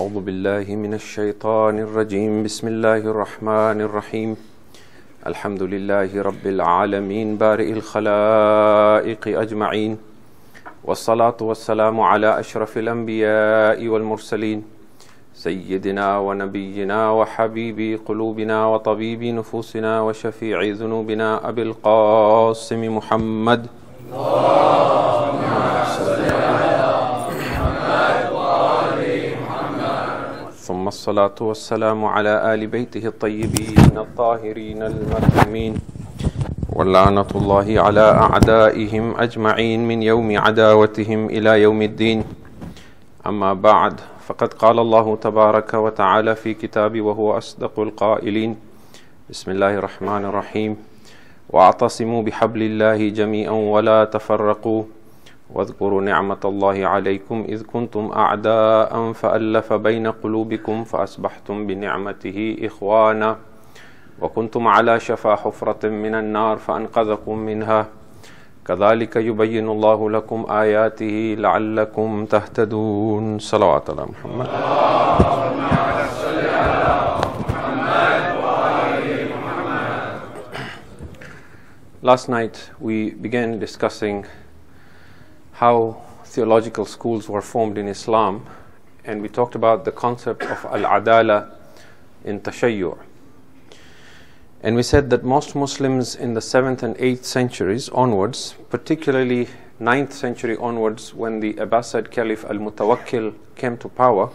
أعوذ بالله من الشيطان الرجيم بسم الله الرحمن الرحيم الحمد لله رب العالمين بارئ الخلائق أجمعين والصلاة والسلام على أشرف الأنبياء والمرسلين سيدنا ونبينا وحبيب قلوبنا وطبيب نفوسنا وشفيع ذنوبنا أبي القاسم محمد ثم الصلاة والسلام على آل بيته الطيبين الطاهرين المرحومين ولعنة الله على أعدائهم أجمعين من يوم عداوتهم إلى يوم الدين أما بعد فقد قال الله تبارك وتعالى في كتابه وهو أصدق القائلين بسم الله الرحمن الرحيم واعتصموا بحبل الله جميعا ولا تفرقوا واذكروا نعمة الله عليكم إذ كنتم أعداء فألف بين قلوبكم فأصبحتم بنعمته إخوانا وكنتم على شفا حفرة من النار فأنقذكم منها كذلك يبين الله لكم آياته لعلكم تهتدون صلوات على محمد. Last night we began discussing how theological schools were formed in Islam, and we talked about the concept of al-adala in tashayyu'. And we said that most Muslims in the 7th and 8th centuries onwards, particularly 9th century onwards, when the Abbasid Caliph al-Mutawakkil came to power,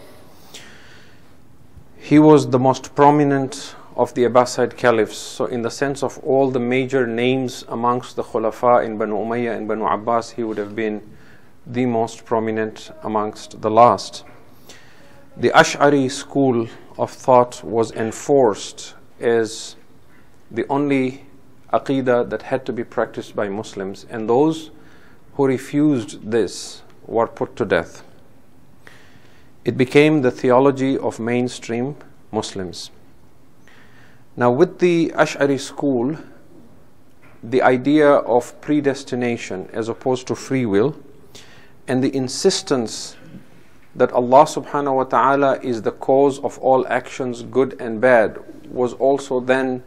he was the most prominent of the Abbasid Caliphs. So in the sense of all the major names amongst the Khulafa in Banu Umayyah and Banu Abbas, he would have been the most prominent amongst the last. The Ash'ari school of thought was enforced as the only aqidah that had to be practiced by Muslims, and those who refused this were put to death. It became the theology of mainstream Muslims. Now with the Ash'ari school, the idea of predestination as opposed to free will, and the insistence that Allah subhanahu wa ta'ala is the cause of all actions, good and bad, was also then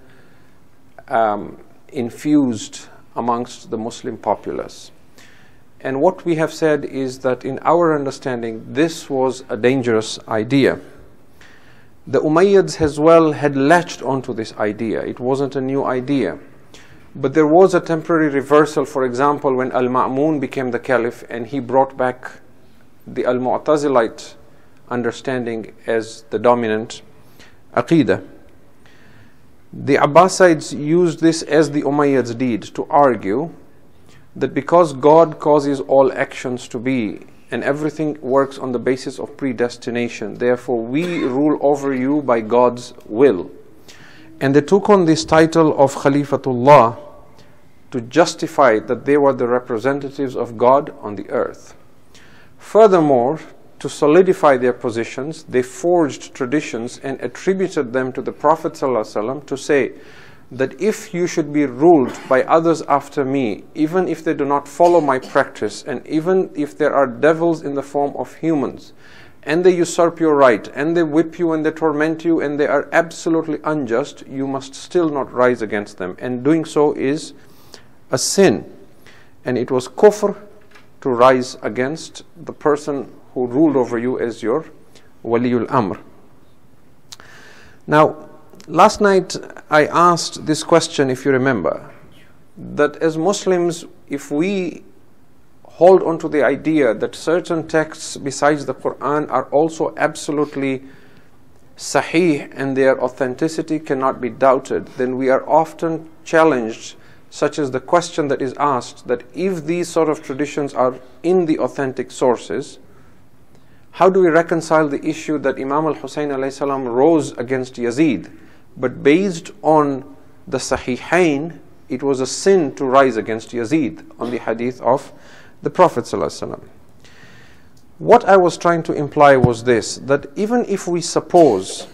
infused amongst the Muslim populace. And what we have said is that in our understanding, this was a dangerous idea. The Umayyads as well had latched onto this idea. It wasn't a new idea. But there was a temporary reversal, for example, when Al-Ma'mun became the caliph and he brought back the Al-Mu'tazilite understanding as the dominant aqidah. The Abbasides used this as the Umayyads did to argue that because God causes all actions to be and everything works on the basis of predestination, therefore we rule over you by God's will. And they took on this title of Khalifatullah to justify that they were the representatives of God on the earth. Furthermore, to solidify their positions, they forged traditions and attributed them to the Prophet ﷺ to say that if you should be ruled by others after me, even if they do not follow my practice, and even if there are devils in the form of humans, and they usurp your right, and they whip you and they torment you, and they are absolutely unjust, you must still not rise against them. And doing so is a sin. And it was kufr to rise against the person who ruled over you as your Waliul Amr. Now, last night I asked this question, if you remember, that as Muslims, if we hold on to the idea that certain texts besides the Quran are also absolutely sahih and their authenticity cannot be doubted, then we are often challenged, such as the question that is asked, that if these sort of traditions are in the authentic sources, how do we reconcile the issue that Imam al-Hussein alayhi salam rose against Yazid, but based on the Sahihain, it was a sin to rise against Yazid on the hadith of the Prophet ﷺ. What I was trying to imply was this, that even if we suppose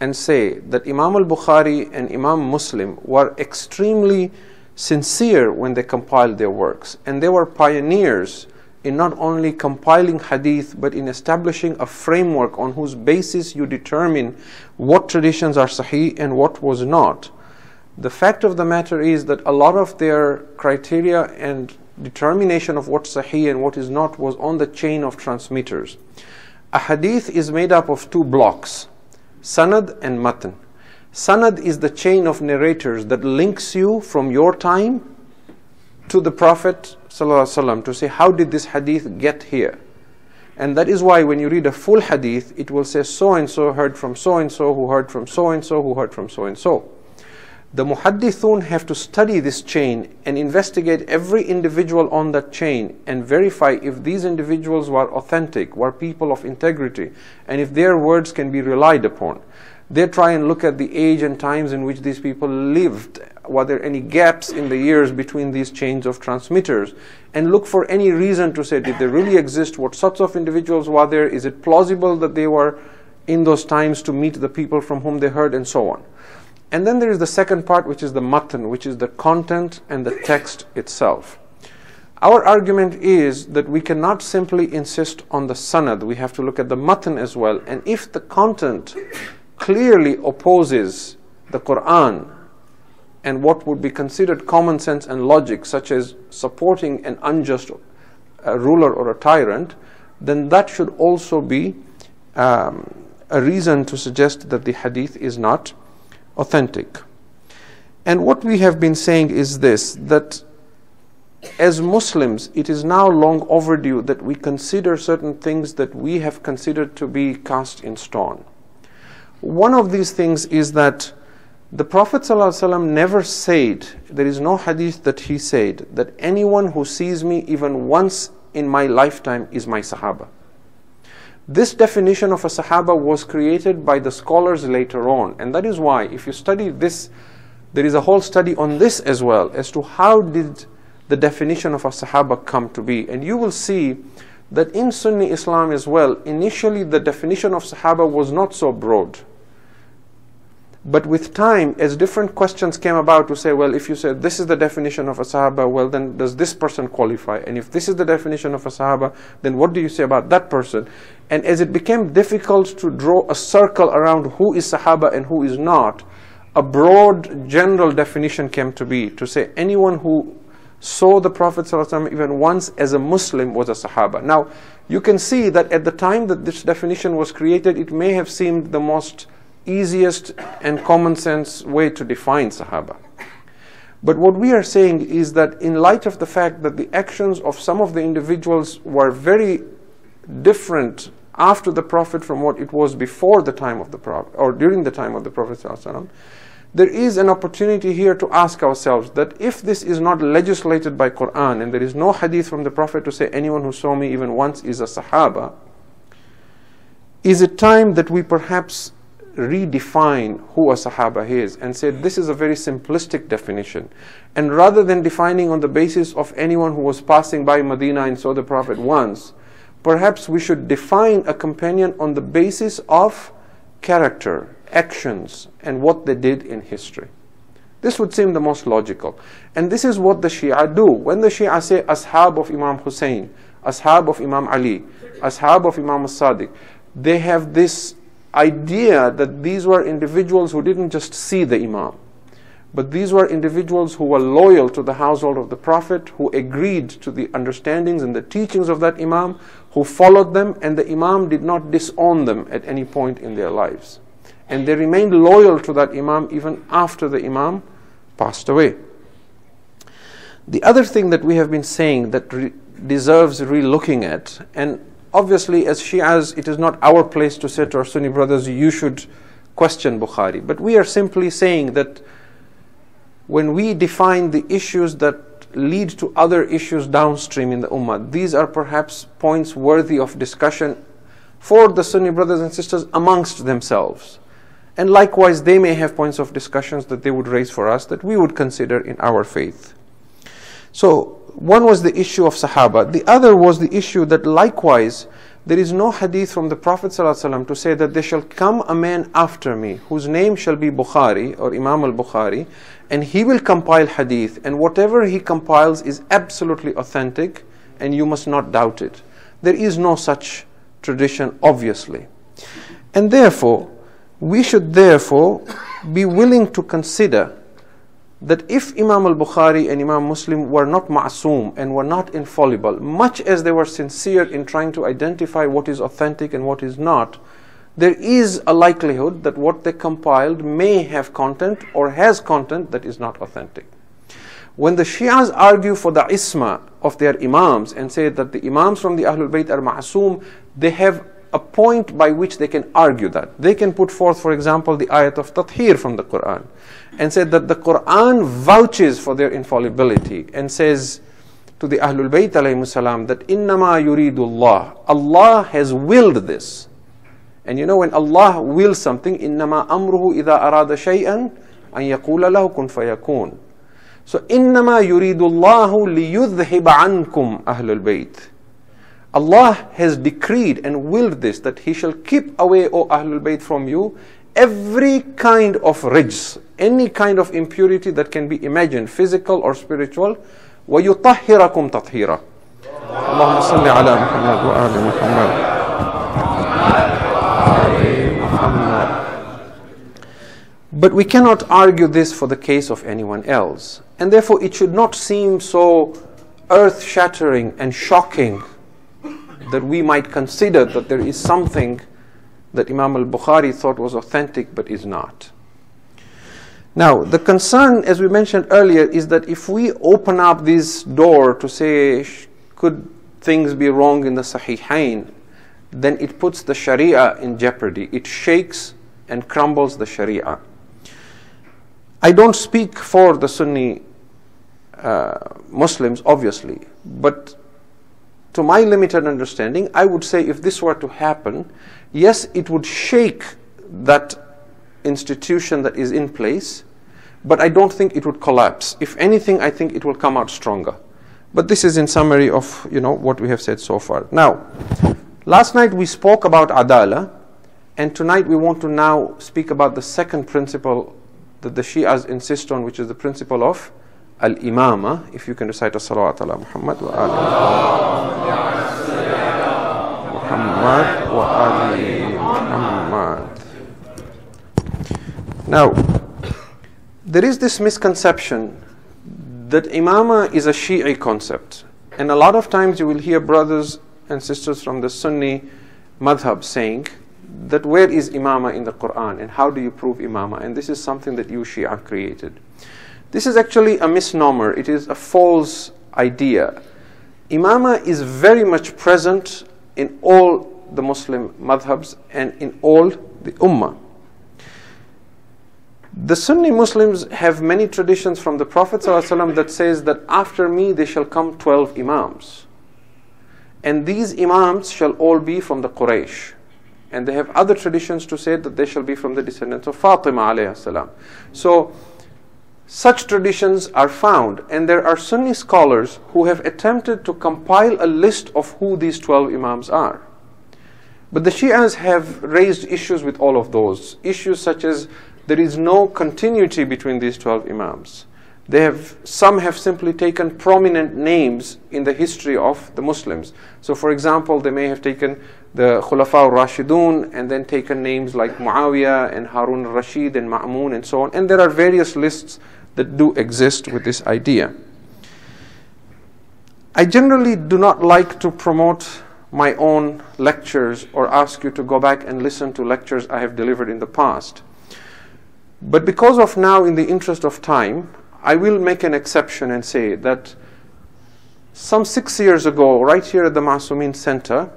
and say that Imam al-Bukhari and Imam Muslim were extremely sincere when they compiled their works, and they were pioneers in not only compiling hadith, but in establishing a framework on whose basis you determine what traditions are sahih and what was not. The fact of the matter is that a lot of their criteria and determination of what's sahih and what is not was on the chain of transmitters. A hadith is made up of two blocks, sanad and matan. Sanad is the chain of narrators that links you from your time to the Prophet ﷺ to say, how did this hadith get here? And that is why when you read a full hadith, it will say so-and-so heard from so-and-so, who heard from so-and-so, who heard from so-and-so. The muhaddithun have to study this chain and investigate every individual on that chain and verify if these individuals were authentic, were people of integrity, and if their words can be relied upon. They try and look at the age and times in which these people lived. Were there any gaps in the years between these chains of transmitters? And look for any reason to say, did they really exist? What sorts of individuals were there? Is it plausible that they were in those times to meet the people from whom they heard, and so on. And then there is the second part, which is the matan, which is the content and the text itself. Our argument is that we cannot simply insist on the sanad. We have to look at the matan as well. And if the content clearly opposes the Quran and what would be considered common sense and logic, such as supporting an unjust ruler or a tyrant, then that should also be a reason to suggest that the hadith is not authentic. And what we have been saying is this, that as Muslims, it is now long overdue that we consider certain things that we have considered to be cast in stone. One of these things is that the Prophet ﷺ never said, there is no hadith that he said, that anyone who sees me even once in my lifetime is my Sahaba. This definition of a Sahaba was created by the scholars later on, and that is why if you study this, there is a whole study on this as well, as to how did the definition of a Sahaba come to be. And you will see that in Sunni Islam as well, initially the definition of Sahaba was not so broad. But with time, as different questions came about to say, well, if you said this is the definition of a Sahaba, well, then does this person qualify? And if this is the definition of a Sahaba, then what do you say about that person? And as it became difficult to draw a circle around who is Sahaba and who is not, a broad general definition came to be, to say anyone who saw the Prophet ﷺ even once as a Muslim was a Sahaba. Now, you can see that at the time that this definition was created, it may have seemed the most easiest and common sense way to define Sahaba. But what we are saying is that in light of the fact that the actions of some of the individuals were very different after the Prophet from what it was before the time of the Prophet, or during the time of the Prophet ﷺ, there is an opportunity here to ask ourselves that if this is not legislated by Quran and there is no hadith from the Prophet to say anyone who saw me even once is a Sahaba, is it time that we perhaps redefine who a Sahaba is and say this is a very simplistic definition, and rather than defining on the basis of anyone who was passing by Medina and saw the Prophet once, perhaps we should define a companion on the basis of character, actions, and what they did in history. This would seem the most logical. And this is what the Shia do. When the Shia say Ashab of Imam Hussein, Ashab of Imam Ali, Ashab of Imam As-Sadiq, they have this idea that these were individuals who didn't just see the Imam, but these were individuals who were loyal to the household of the Prophet, who agreed to the understandings and the teachings of that Imam, who followed them, and the Imam did not disown them at any point in their lives. And they remained loyal to that Imam even after the Imam passed away. The other thing that we have been saying that deserves re-looking at, and obviously as Shias it is not our place to say to our Sunni brothers, you should question Bukhari, but we are simply saying that when we define the issues that lead to other issues downstream in the Ummah, these are perhaps points worthy of discussion for the Sunni brothers and sisters amongst themselves. And likewise, they may have points of discussions that they would raise for us that we would consider in our faith. So, one was the issue of Sahaba. The other was the issue that likewise, there is no hadith from the Prophet ﷺ to say that there shall come a man after me whose name shall be Bukhari or Imam al-Bukhari, and he will compile hadith, and whatever he compiles is absolutely authentic and you must not doubt it. There is no such tradition, obviously. And therefore, we should therefore be willing to consider that if Imam al-Bukhari and Imam Muslim were not ma'soom and were not infallible, much as they were sincere in trying to identify what is authentic and what is not, there is a likelihood that what they compiled may have content or has content that is not authentic. When the Shias argue for the isma of their Imams and say that the Imams from the Ahlul Bayt are ma'soom, they have a point by which they can argue that. They can put forth, for example, the ayat of Tathhir from the Quran and say that the Quran vouches for their infallibility and says to the Ahlul Bayt alayhimus salam that innama yuridullah, Allah has willed this. And you know, when Allah wills something, innama amruhu idha arada shay'an an yaqula lahu kun fayakun. So innama yuridullahu liyudhhiba ankum ahlul bayt. Allah has decreed and willed this, that He shall keep away, O Ahlul Bayt, from you every kind of rijs, any kind of impurity that can be imagined, physical or spiritual. وَيُطَهِّرَكُمْ تَطْهِيرًا. اللهم صل على محمد وآل محمد. But we cannot argue this for the case of anyone else. And therefore it should not seem so earth-shattering and shocking that we might consider that there is something that Imam al-Bukhari thought was authentic but is not. Now, the concern, as we mentioned earlier, is that if we open up this door to say, could things be wrong in the Sahihain, then it puts the Sharia in jeopardy. It shakes and crumbles the Sharia. I don't speak for the Sunni Muslims, obviously, but to my limited understanding, I would say if this were to happen, yes, it would shake that institution that is in place, but I don't think it would collapse. If anything, I think it will come out stronger. But this is in summary of what we have said so far. Now, last night we spoke about Adala, and tonight we want to now speak about the second principle that the Shias insist on, which is the principle of Al-Imamah. If you can recite as-salawat ala Muhammad wa ali Muhammad wa ali Muhammad. Now, there is this misconception that Imamah is a Shi'i concept. And a lot of times you will hear brothers and sisters from the Sunni madhab saying that where is Imamah in the Quran and how do you prove Imamah? And this is something that you Shia created. This is actually a misnomer. It is a false idea. Imamah is very much present in all the Muslim madhabs and in all the Ummah. The Sunni Muslims have many traditions from the Prophet ﷺ that says that after me there shall come 12 Imams. And these Imams shall all be from the Quraysh. And they have other traditions to say that they shall be from the descendants of Fatima alayhi salam. So, such traditions are found, and there are Sunni scholars who have attempted to compile a list of who these 12 Imams are. But the Shias have raised issues with all of those. Issues such as there is no continuity between these 12 Imams. Some have simply taken prominent names in the history of the Muslims. So for example, they may have taken the Khulafa al-Rashidun and then taken names like Muawiyah and Harun al-Rashid and Ma'mun and so on. And there are various lists that do exist with this idea. I generally do not like to promote my own lectures or ask you to go back and listen to lectures I have delivered in the past. But because of now, in the interest of time, I will make an exception and say that some 6 years ago, right here at the Masumin Center,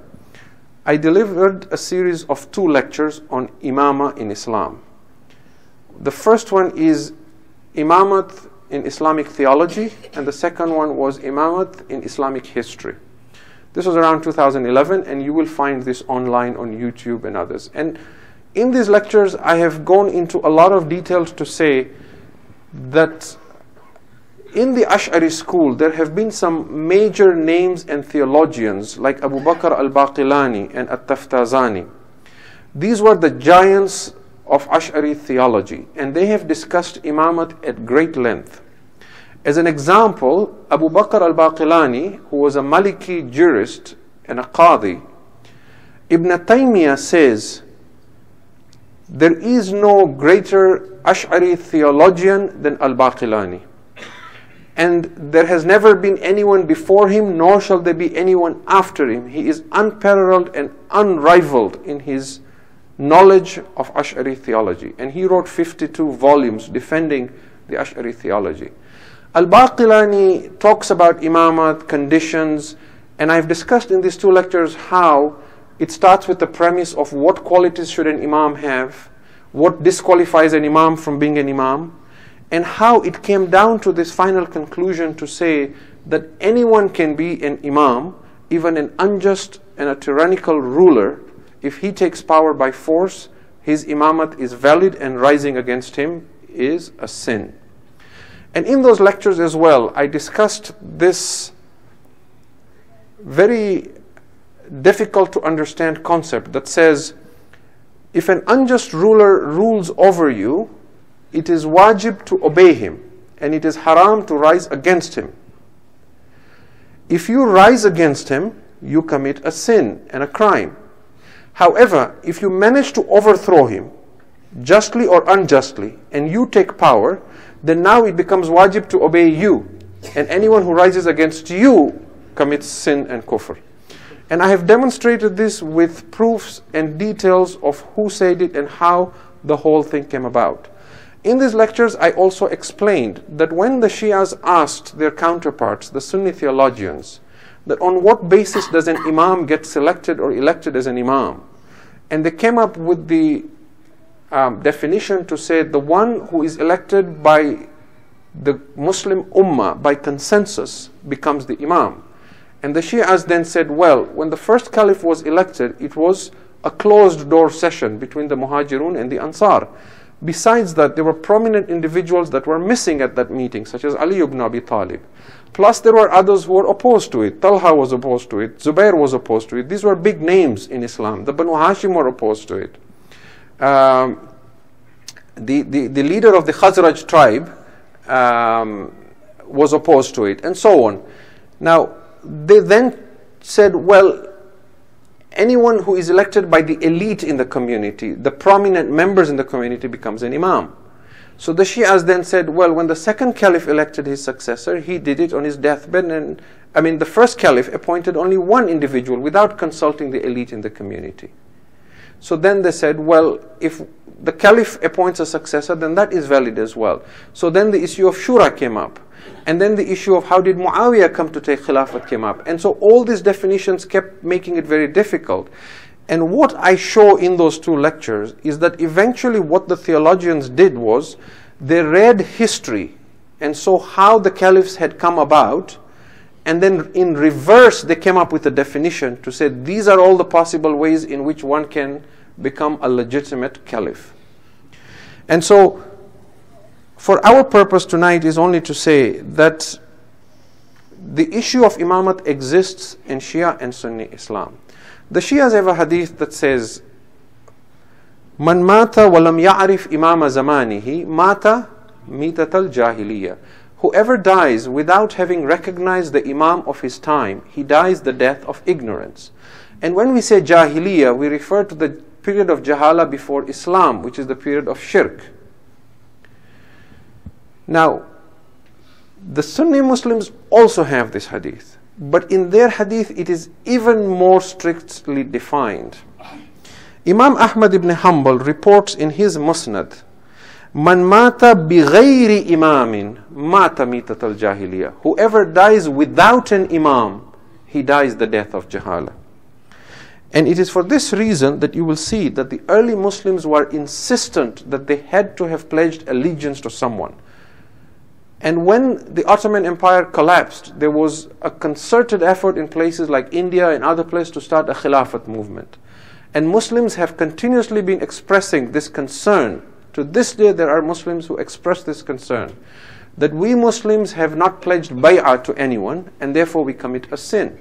I delivered a series of 2 lectures on Imamah in Islam. The first one is Imamat in Islamic theology, and the second one was Imamat in Islamic history. This was around 2011, and you will find this online on YouTube and others. And in these lectures, I have gone into a lot of details to say that in the Ash'ari school, there have been some major names and theologians like Abu Bakr al-Baqilani and at-Taftazani. These were the giants of Ash'ari theology, and they have discussed Imamat at great length. As an example, Abu Bakr al-Baqilani, who was a Maliki jurist and a Qadi, Ibn Taymiyyah says, there is no greater Ash'ari theologian than al-Baqilani. And there has never been anyone before him, nor shall there be anyone after him. He is unparalleled and unrivaled in his knowledge of Ash'ari theology. And he wrote 52 volumes defending the Ash'ari theology. Al-Baqilani talks about Imamah, conditions, and I've discussed in these two lectures how it starts with the premise of what qualities should an Imam have, what disqualifies an Imam from being an Imam, and how it came down to this final conclusion to say that anyone can be an Imam, even an unjust and a tyrannical ruler. If he takes power by force, his Imamat is valid, and rising against him is a sin. And in those lectures as well, I discussed this very difficult to understand concept that says, if an unjust ruler rules over you, it is wajib to obey him, and it is haram to rise against him. If you rise against him, you commit a sin and a crime. However, if you manage to overthrow him, justly or unjustly, and you take power, then now it becomes wajib to obey you, and anyone who rises against you commits sin and kufr. And I have demonstrated this with proofs and details of who said it and how the whole thing came about. In these lectures, I also explained that when the Shias asked their counterparts, the Sunni theologians, that on what basis does an Imam get selected or elected as an Imam, and they came up with the definition to say the one who is elected by the Muslim Ummah by consensus becomes the Imam. And the Shias then said, well, when the first Caliph was elected, it was a closed door session between the Muhajirun and the Ansar. Besides that, there were prominent individuals that were missing at that meeting, such as Ali ibn Abi Talib. Plus there were others who were opposed to it. Talha was opposed to it. Zubair was opposed to it. These were big names in Islam. The Banu Hashim were opposed to it. The leader of the Khazraj tribe was opposed to it, and so on. Now, they then said, well, anyone who is elected by the elite in the community, the prominent members in the community, becomes an Imam. So the Shias then said, well, when the second Caliph elected his successor, he did it on his deathbed, and the first Caliph appointed only one individual without consulting the elite in the community. So then they said, well, if the Caliph appoints a successor, then that is valid as well. So then the issue of Shura came up. And then the issue of how did Muawiyah come to take Khilafat came up. And so all these definitions kept making it very difficult. And what I show in those two lectures is that eventually what the theologians did was they read history and saw how the caliphs had come about, and then in reverse they came up with a definition to say these are all the possible ways in which one can become a legitimate caliph. And so for our purpose tonight is only to say that the issue of imamat exists in Shia and Sunni Islam. The Shias have a hadith that says, Man mata walam ya'rif imama zamanihi mata mitatal jahiliya. Whoever dies without having recognized the imam of his time, he dies the death of ignorance. And when we say jahiliya, we refer to the period of jahala before Islam, which is the period of shirk. Now, the Sunni Muslims also have this hadith, but in their hadith it is even more strictly defined. Imam Ahmad ibn Hanbal reports in his Musnad, Man mata bighayri imamin mata mitat al-jahiliya. Whoever dies without an imam, he dies the death of jahala. And it is for this reason that you will see that the early Muslims were insistent that they had to have pledged allegiance to someone. And when the Ottoman Empire collapsed, there was a concerted effort in places like India and other places to start a Khilafat movement. And Muslims have continuously been expressing this concern. To this day, there are Muslims who express this concern, that we Muslims have not pledged bay'ah to anyone, and therefore we commit a sin.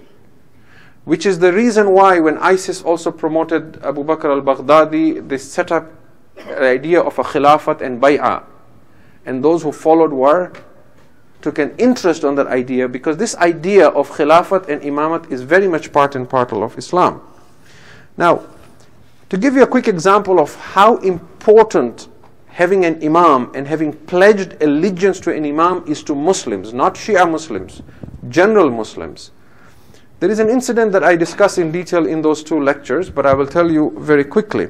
Which is the reason why when ISIS also promoted Abu Bakr al-Baghdadi, they set up the idea of a Khilafat and bay'ah. And those who followed were took an interest on that idea, because this idea of Khilafat and Imamat is very much part and parcel of Islam. Now, to give you a quick example of how important having an Imam and having pledged allegiance to an Imam is to Muslims, not Shia Muslims, general Muslims. There is an incident that I discuss in detail in those 2 lectures, but I will tell you very quickly.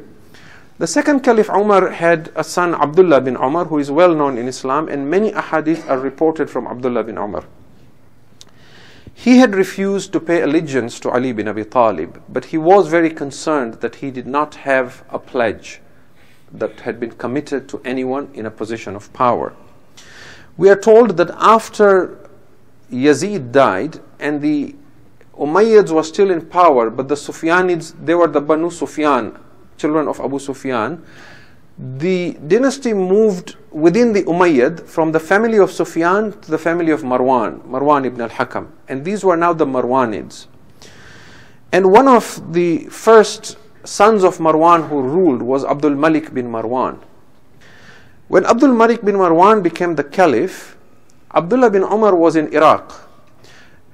The second Caliph Umar had a son, Abdullah bin Umar, who is well known in Islam, and many ahadith are reported from Abdullah bin Umar. He had refused to pay allegiance to Ali bin Abi Talib, but he was very concerned that he did not have a pledge that had been committed to anyone in a position of power. We are told that after Yazid died and the Umayyads were still in power, but the Sufyanids, they were the Banu Sufyan, children of Abu Sufyan, the dynasty moved within the Umayyad from the family of Sufyan to the family of Marwan ibn al-Hakam, and these were now the Marwanids. And one of the first sons of Marwan who ruled was Abdul Malik bin Marwan. When Abdul Malik bin Marwan became the Caliph, Abdullah bin Umar was in Iraq,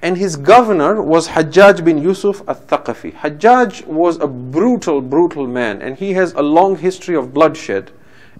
and his governor was Hajjaj bin Yusuf al-Thaqafi. Hajjaj was a brutal man, and he has a long history of bloodshed,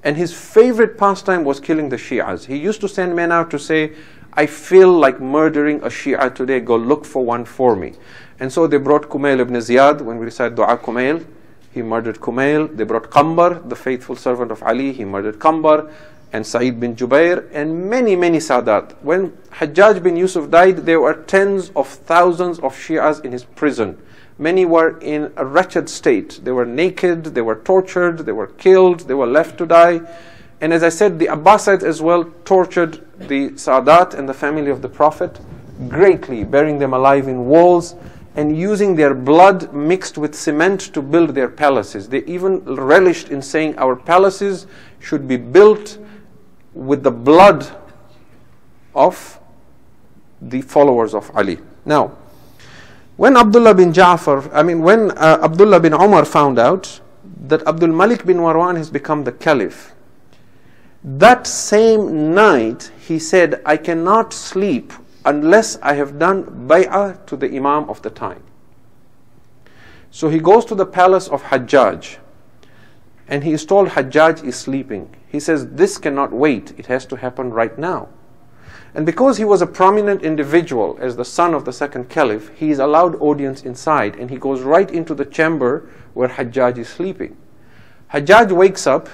and his favorite pastime was killing the Shi'as. He used to send men out to say, I feel like murdering a Shia today, go look for one for me. And so they brought Kumail ibn Ziyad. When we recite Dua Kumail, he murdered Kumail. They brought Qambar, the faithful servant of Ali, he murdered Qambar, and Sa'id bin Jubair, and many Sadat. When Hajjaj bin Yusuf died, there were tens of thousands of Shias in his prison. Many were in a wretched state. They were naked, they were tortured, they were killed, they were left to die. And as I said, the Abbasids as well tortured the Sadat and the family of the Prophet greatly, burying them alive in walls and using their blood mixed with cement to build their palaces. They even relished in saying our palaces should be built with the blood of the followers of Ali. Now, when Abdullah bin Umar found out that Abdul Malik bin Marwan has become the Caliph, that same night he said, I cannot sleep unless I have done bay'ah to the Imam of the time. So he goes to the palace of Hajjaj, and he is told Hajjaj is sleeping. He says, this cannot wait, it has to happen right now. And because he was a prominent individual as the son of the second Caliph, he is allowed audience inside, and he goes right into the chamber where Hajjaj is sleeping. Hajjaj wakes up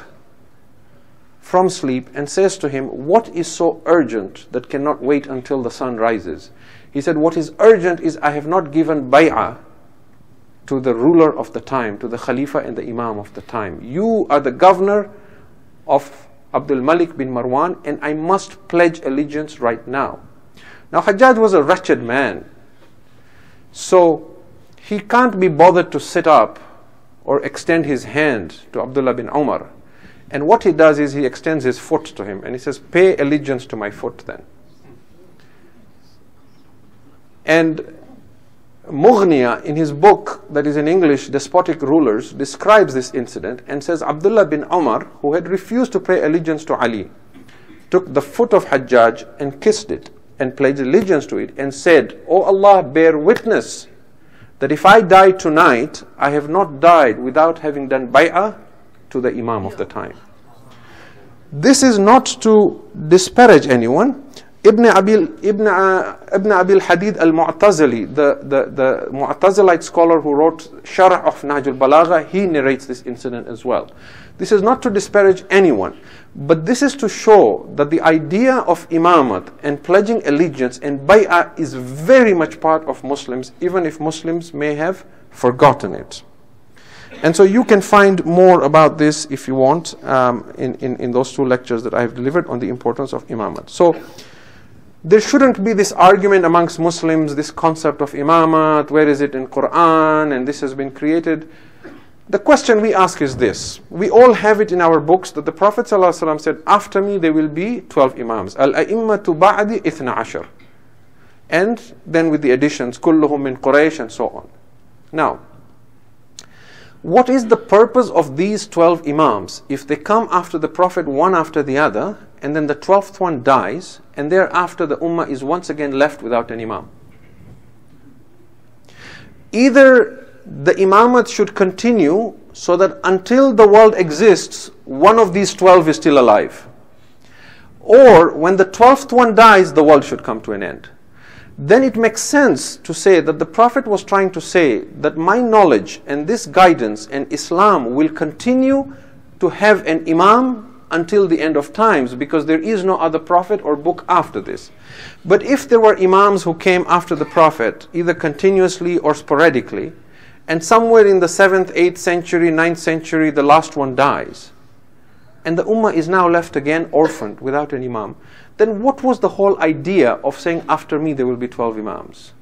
from sleep and says to him, what is so urgent that cannot wait until the sun rises? He said, what is urgent is I have not given bay'ah to the ruler of the time, to the Khalifa and the Imam of the time. You are the governor of Abdul Malik bin Marwan, and I must pledge allegiance right now. Now Hajjaj was a wretched man, so he can't be bothered to sit up or extend his hand to Abdullah bin Umar. And what he does is he extends his foot to him and he says, pay allegiance to my foot then. And Mughniya, in his book that is in English, Despotic Rulers, describes this incident and says Abdullah bin Umar, who had refused to pay allegiance to Ali, took the foot of Hajjaj and kissed it and pledged allegiance to it and said, O Allah, bear witness that if I die tonight, I have not died without having done bay'ah to the Imam of the time. This is not to disparage anyone. Ibn Abil Hadid al-Mu'tazili, the Mu'tazilite scholar who wrote Sharh of Nahj al-Balagha, he narrates this incident as well. This is not to disparage anyone, but this is to show that the idea of imamat and pledging allegiance and bay'ah is very much part of Muslims, even if Muslims may have forgotten it. And so you can find more about this if you want in those 2 lectures that I have delivered on the importance of imamat. So there shouldn't be this argument amongst Muslims, this concept of imamat, where is it in Quran, and this has been created. The question we ask is this. We all have it in our books that the Prophet ﷺ said, after me there will be 12 imams. Al-a'immatu ba'di ithna ashar. And then with the additions, kulluhum min Quraysh and so on. Now, what is the purpose of these 12 imams? If they come after the Prophet one after the other, and then the 12th one dies, and thereafter the ummah is once again left without an imam. Either the imamate should continue so that until the world exists, one of these 12 is still alive. Or when the 12th one dies, the world should come to an end. Then it makes sense to say that the Prophet was trying to say that my knowledge and this guidance and Islam will continue to have an imam until the end of times, because there is no other prophet or book after this. But if there were imams who came after the Prophet, either continuously or sporadically, and somewhere in the 7th, 8th century, 9th century, the last one dies, and the ummah is now left again orphaned without an imam, then what was the whole idea of saying after me there will be 12 imams?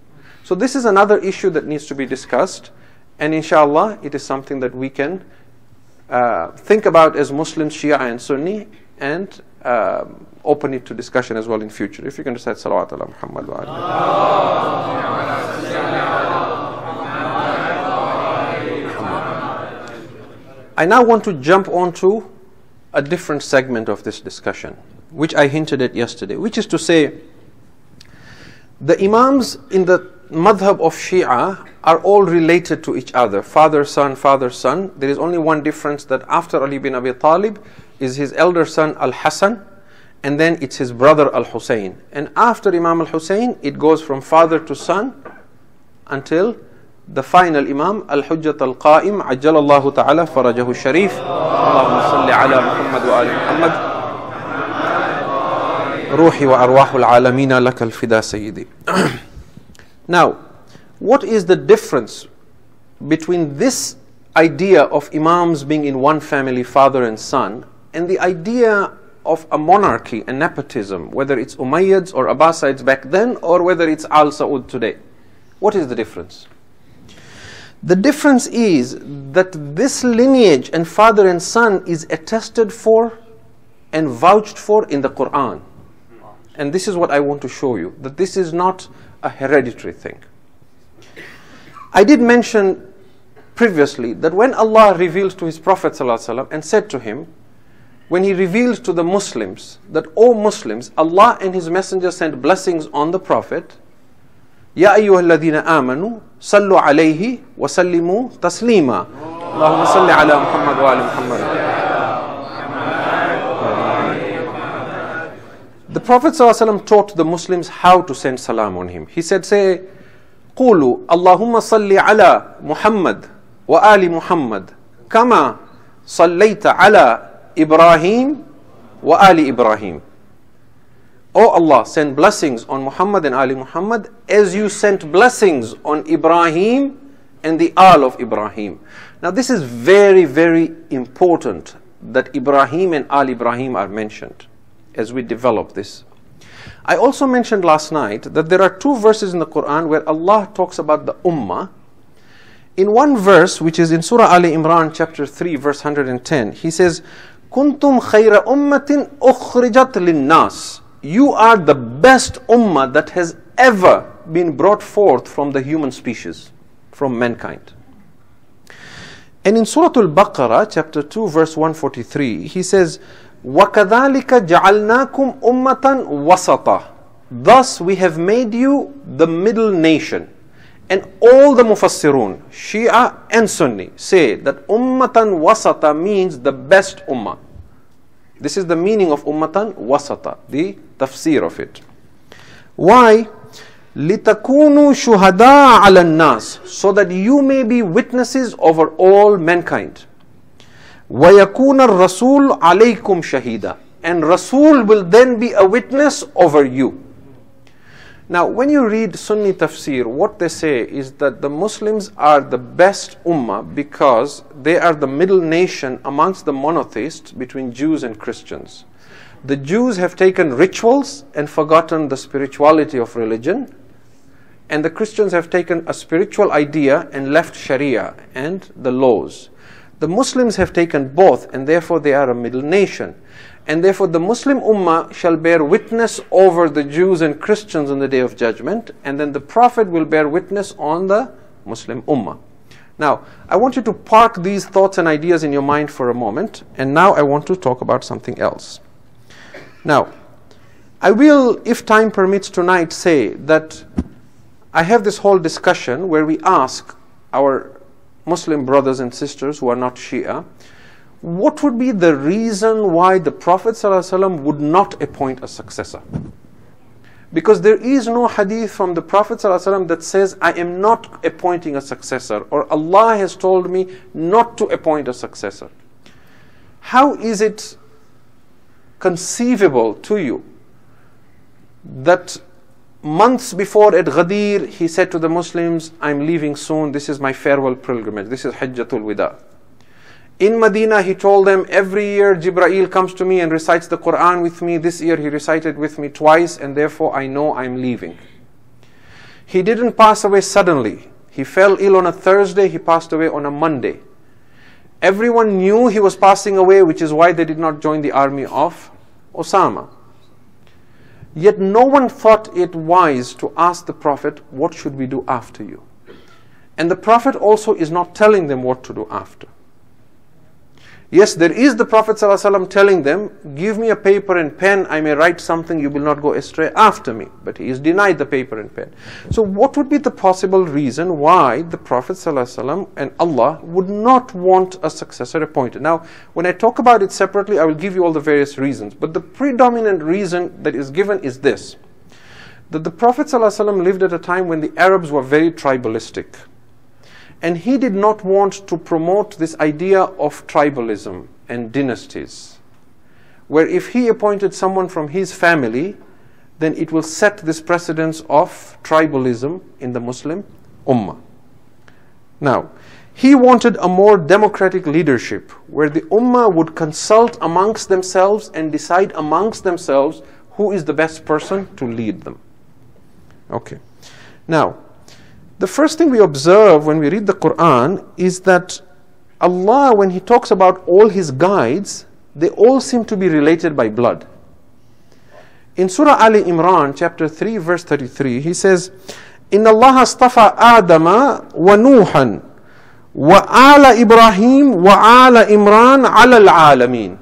So this is another issue that needs to be discussed, and inshallah it is something that we can think about as Muslims, Shia and Sunni, and open it to discussion as well in future. If you can recite salawat ala Muhammad wa I now want to jump onto a different segment of this discussion, which I hinted at yesterday, which is to say, the imams in the madhab of Shia are all related to each other, father, son, father, son. There is only one difference, that after Ali bin Abi Talib is his elder son Al-Hassan, and then it's his brother Al-Hussein. And after Imam Al-Hussein, it goes from father to son until the final Imam, Al-Hujjat Al-Qa'im, Ajjalallahu Ta'ala Farajahu Sharif. Allahumma salli ala Muhammad wa ali Muhammad. Ruhi wa arwahul alamina lakal fida sayyidi. Now, what is the difference between this idea of imams being in one family, father and son, and the idea of a monarchy, a nepotism, whether it's Umayyads or Abbasides back then, or whether it's Al Saud today? What is the difference? The difference is that this lineage and father and son is attested for and vouched for in the Quran. And this is what I want to show you, that this is not a hereditary thing. I did mention previously that when Allah reveals to His Prophet ﷺ and said to him, when He reveals to the Muslims that, O Muslims, Allah and His Messenger sent blessings on the Prophet, Ya ayyuhalladhina amanu, sallu alayhi wa sallimu taslima. Allahumma salli ala Muhammad wa ali Muhammad. The Prophet ﷺ taught the Muslims how to send salam on him. He said, say, قولوا اللهم صل على محمد وآل محمد كما صليت على إبراهيم وآل إبراهيم. O Allah, send blessings on Muhammad and Ali Muhammad as you sent blessings on Ibrahim and the Al of Ibrahim. Now this is very, very important that Ibrahim and Al Ibrahim are mentioned as we develop this. I also mentioned last night that there are two verses in the Quran where Allah talks about the Ummah. In one verse, which is in Surah Ali Imran chapter 3 verse 110, He says, Kuntum khayra ummatin ukhrijat linnas. You are the best ummah that has ever been brought forth from the human species, from mankind. And in Surah Al-Baqarah chapter 2 verse 143, He says, وَكَذَلِكَ جَعَلْنَاكُمْ أُمَّةً وَسَطًا. Thus we have made you the middle nation. And all the Mufassirun, Shia and Sunni, say that Ummatan Wasata means the best Ummah. This is the meaning of Ummatan Wasata, the tafsir of it. Why? لِتَكُونُوا شُهَدَاءَ عَلَى النَّاسِ. So that you may be witnesses over all mankind. وَيَكُونَ الرَّسُولُ عَلَيْكُمْ شَهِيدًا. And Rasul will then be a witness over you. Now, when you read Sunni tafsir, what they say is that the Muslims are the best ummah because they are the middle nation amongst the monotheists between Jews and Christians. The Jews have taken rituals and forgotten the spirituality of religion, and the Christians have taken a spiritual idea and left Sharia and the laws. The Muslims have taken both, and therefore they are a middle nation. And therefore the Muslim Ummah shall bear witness over the Jews and Christians on the Day of Judgment, and then the Prophet will bear witness on the Muslim Ummah. Now, I want you to park these thoughts and ideas in your mind for a moment, and now I want to talk about something else. Now, I will, if time permits tonight, say that I have this whole discussion where we ask our Muslim brothers and sisters who are not Shia, what would be the reason why the Prophet ﷺ would not appoint a successor? Because there is no hadith from the Prophet ﷺ that says, I am not appointing a successor, or Allah has told me not to appoint a successor. How is it conceivable to you that months before at Ghadir, he said to the Muslims, I'm leaving soon, this is my farewell pilgrimage, this is Hajjatul Wida. In Medina, he told them, every year Jibreel comes to me and recites the Quran with me. This year he recited with me twice, and therefore I know I'm leaving. He didn't pass away suddenly. He fell ill on a Thursday, he passed away on a Monday. Everyone knew he was passing away, which is why they did not join the army of Osama. Yet no one thought it wise to ask the Prophet, what should we do after you? And the Prophet also is not telling them what to do after. Yes, there is the Prophet ﷺ telling them, give me a paper and pen, I may write something, you will not go astray after me. But he is denied the paper and pen. So what would be the possible reason why the Prophet ﷺ and Allah would not want a successor appointed? Now, when I talk about it separately, I will give you all the various reasons. But the predominant reason that is given is this, that the Prophet ﷺ lived at a time when the Arabs were very tribalistic. And he did not want to promote this idea of tribalism and dynasties, where if he appointed someone from his family, then it will set this precedence of tribalism in the Muslim Ummah. Now, he wanted a more democratic leadership, where the Ummah would consult amongst themselves and decide amongst themselves who is the best person to lead them. Okay. Now, the first thing we observe when we read the Quran is that Allah, when He talks about all His guides, they all seem to be related by blood. In Surah Ali Imran, chapter 3, verse 33, He says, إِنَّ اللَّهَ اصْطَفَى آدَمَ وَنُوحًا وَآلَ إِبْرَاهِيمَ وَآلَ إِمْرَانَ عَلَى الْعَالَمِينَ.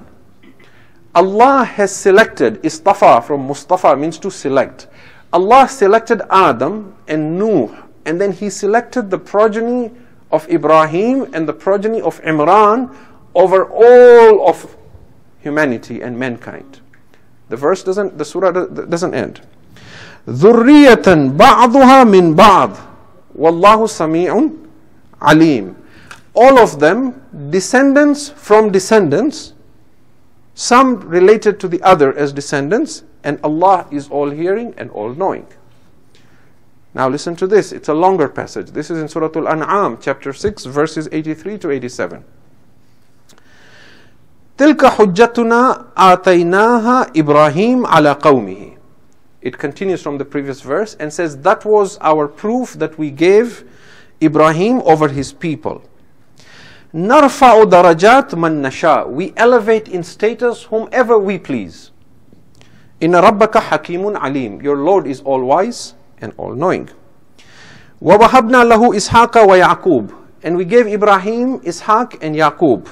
Allah has selected, istafa from Mustafa means to select. Allah selected Adam and Nuh, and then He selected the progeny of Ibrahim and the progeny of Imran over all of humanity and mankind. The surah doesn't end. ذُرِّيَّةً بَعْضُهَا مِنْ بَعْضٍ وَاللَّهُ سَمِيعٌ عَلِيمٌ. All of them descendants from descendants, some related to the other as descendants, and Allah is all-hearing and all-knowing. Now listen to this, it's a longer passage. This is in Surah Al-An'am, chapter 6, verses 83 to 87. تِلْكَ حُجَّتُنَا آتَيْنَاهَا إِبْرَاهِيمَ عَلَى قَوْمِهِ. It continues from the previous verse and says, that was our proof that we gave Ibrahim over his people. نَرْفَعُ دَرَجَاتْ مَنْ نَشَاءُ. We elevate in status whomever we please. إِنَّ رَبَّكَ حَكِيمٌ عَلِيمٌ. Your Lord is all-wise and all-knowing. وَوَهَبْنَا لَهُ إِسْحَاقَ وَيَعْقُوبَ. And we gave Ibrahim, Ishaq and Yaqub.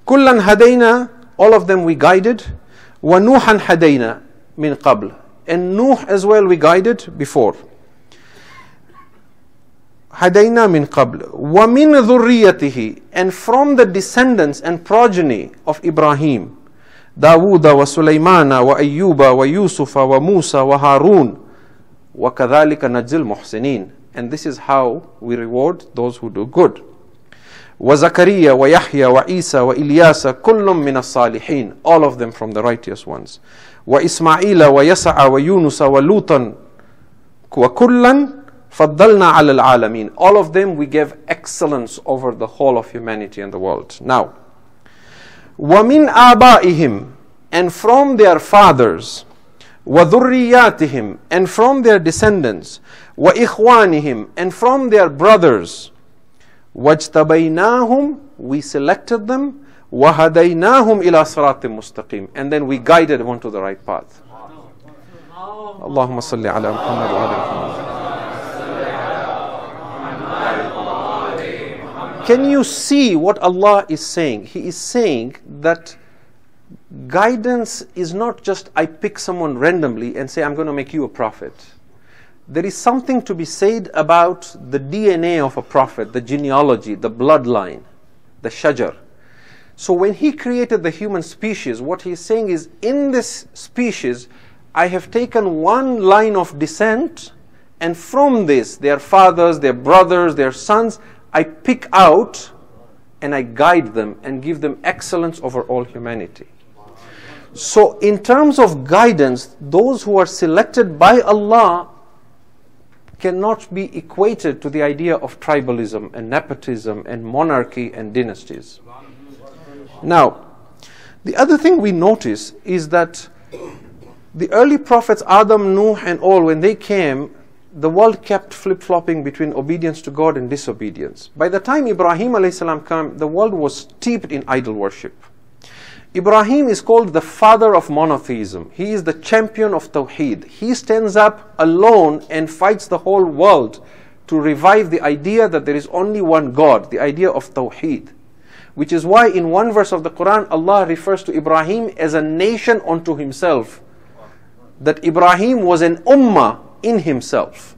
كُلًّا هَدَيْنَا. All of them we guided. وَنُوحًا هَدَيْنَا مِنْ قَبْلِ. And Nuh as well we guided before. هَدَيْنَا مِنْ قَبْلِ. وَمِنْ ذُرِّيَّتِهِ. And from the descendants and progeny of Ibrahim, داود وسليمان وأيوب ويوسف وموسى وهارون وَكَذَلِكَ نَجْزِي الْمُحْسِنِينَ. And this is how we reward those who do good. وَزَكَرِيَّا وَيَحْيَا وَعِيسَى وَإِلْيَاسَ كُلٌّ مِّنَ الصَّالِحِينَ. All of them from the righteous ones. وَإِسْمَاعِيلَ وَيَسَعَ وَيُونُسَ وَلُوطًا وَكُلًّا فَضَّلْنَا عَلَى الْعَالَمِينَ. All of them we gave excellence over the whole of humanity and the world. Now, وَمِنْ آبَائِهِمْ. And from their fathers, وَذُرِّيَّاتِهِمْ. And from their descendants, وَإِخْوَانِهِمْ. And from their brothers, وَاجْتَبَيْنَاهُمْ. We selected them, وَهَدَيْنَاهُمْ إِلَى صِرَاطٍ مُسْتَقِيمٍ. And then we guided them to the right path. Allahumma salli ala Muhammad wa ala Muhammad. Can you see what Allah is saying? He is saying that guidance is not just I pick someone randomly and say I'm going to make you a prophet. There is something to be said about the DNA of a prophet, the genealogy, the bloodline, the shajar. So when he created the human species, what he's saying is, in this species, I have taken one line of descent, and from this, their fathers, their brothers, their sons, I pick out and I guide them and give them excellence over all humanity. So in terms of guidance, those who are selected by Allah cannot be equated to the idea of tribalism and nepotism and monarchy and dynasties. Now, the other thing we notice is that the early prophets, Adam, Nuh and all, when they came, the world kept flip-flopping between obedience to God and disobedience. By the time Ibrahim a.s. came, the world was steeped in idol worship. Ibrahim is called the father of monotheism. He is the champion of Tawheed. He stands up alone and fights the whole world to revive the idea that there is only one God, the idea of Tawheed. Which is why in one verse of the Quran, Allah refers to Ibrahim as a nation unto himself. That Ibrahim was an ummah in himself.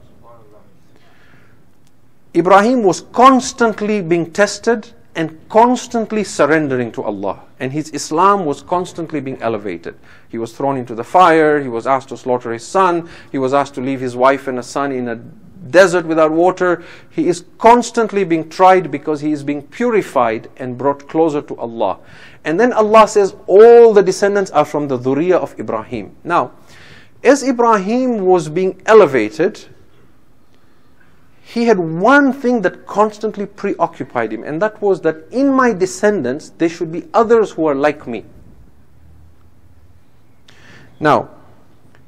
Ibrahim was constantly being tested and constantly surrendering to Allah. And his Islam was constantly being elevated. He was thrown into the fire, he was asked to slaughter his son, he was asked to leave his wife and a son in a desert without water. He is constantly being tried because he is being purified and brought closer to Allah. And then Allah says all the descendants are from the dhurriyyah of Ibrahim. Now, as Ibrahim was being elevated, he had one thing that constantly preoccupied him, and that was that in my descendants there should be others who are like me. Now,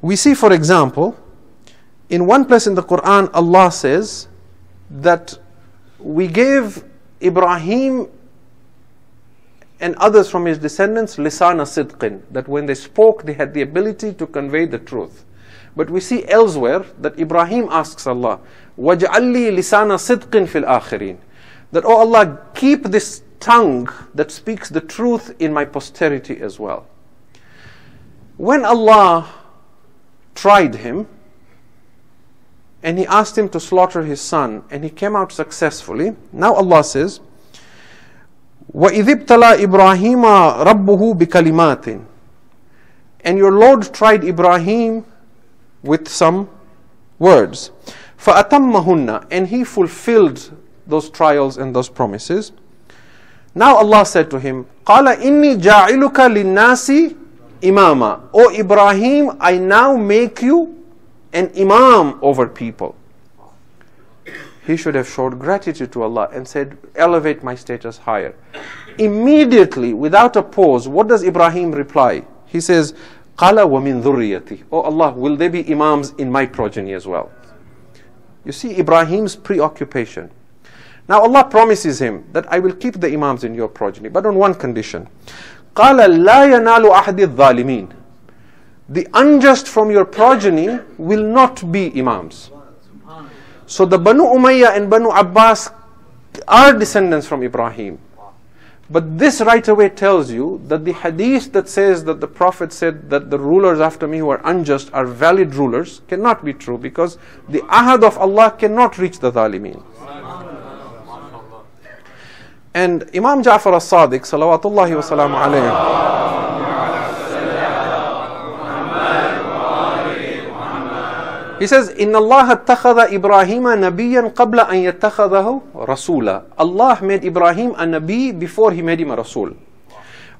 we see, for example, in one place in the Quran, Allah says that we gave Ibrahim and others from his descendants lisana sidqin, that when they spoke they had the ability to convey the truth. But we see elsewhere that Ibrahim asks Allah, وَاجْعَلْ لِي لِسَانَ صِدْقٍ فِي الْآخِرِينَ, that, oh Allah, keep this tongue that speaks the truth in my posterity as well. When Allah tried him, and he asked him to slaughter his son, and he came out successfully, now Allah says, وَإِذِ ابْتَلَى إِبْرَاهِيمَ رَبُّهُ بِكَلِمَاتٍ, and your Lord tried Ibrahim with some words. فَأَتَمَّهُنَّ, and he fulfilled those trials and those promises. Now Allah said to him, قَالَ إِنِّي جَاعِلُكَ لِلنَّاسِ إِمَامًا, O Ibrahim, I now make you an Imam over people. He should have showed gratitude to Allah and said, elevate my status higher. Immediately, without a pause, what does Ibrahim reply? He says, قَالَ وَمِن ذُرِّيَّتِي, Oh Allah, will there be Imams in my progeny as well? You see Ibrahim's preoccupation. Now Allah promises him that I will keep the Imams in your progeny, but on one condition. قَالَ لَا يَنَالُ أَحْدِ الظَّالِمِينَ, the unjust from your progeny will not be Imams. So the Banu Umayyah and Banu Abbas are descendants from Ibrahim. But this right away tells you that the hadith that says that the Prophet said that the rulers after me who are unjust are valid rulers cannot be true, because the ahad of Allah cannot reach the Zalimeen. And Imam Jaffer as-Sadiq, salawatullahi wa salamu alayhi, he says, إِنَّ اللَّهَ اتَّخَذَ إِبْرَاهِيمَ نَبِيًّا قَبْلَ أَنْ يَتَّخَذَهُ رَسُولًا. Allah made Ibrahim a Nabi before he made him a Rasul.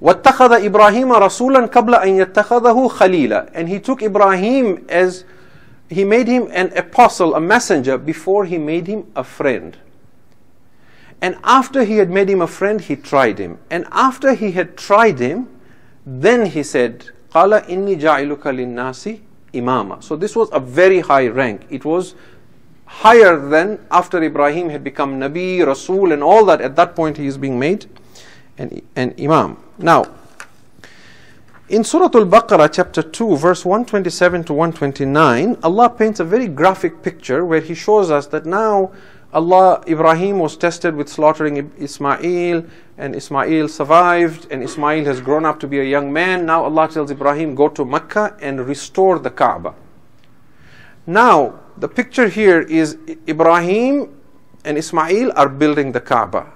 وَاتَّخَذَ إِبْرَاهِيمَ رَسُولًا قَبْلَ أَنْ يَتَّخَذَهُ خَلِيلًا. And he took Ibrahim as, he made him an apostle, a messenger, before he made him a friend. And after he had made him a friend, he tried him. And after he had tried him, then he said, قَالَ إِنِّي جَعِلُكَ لِلنَّاسِ Imamah. So this was a very high rank. It was higher than after Ibrahim had become Nabi, Rasul and all that. At that point he is being made an Imam. Now, in Surah Al-Baqarah chapter 2 verse 127 to 129, Allah paints a very graphic picture where He shows us that now Ibrahim was tested with slaughtering Ismail, and Ismail survived, and Ismail has grown up to be a young man. Now Allah tells Ibrahim, go to Mecca and restore the Kaaba. Now, the picture here is Ibrahim and Ismail are building the Kaaba.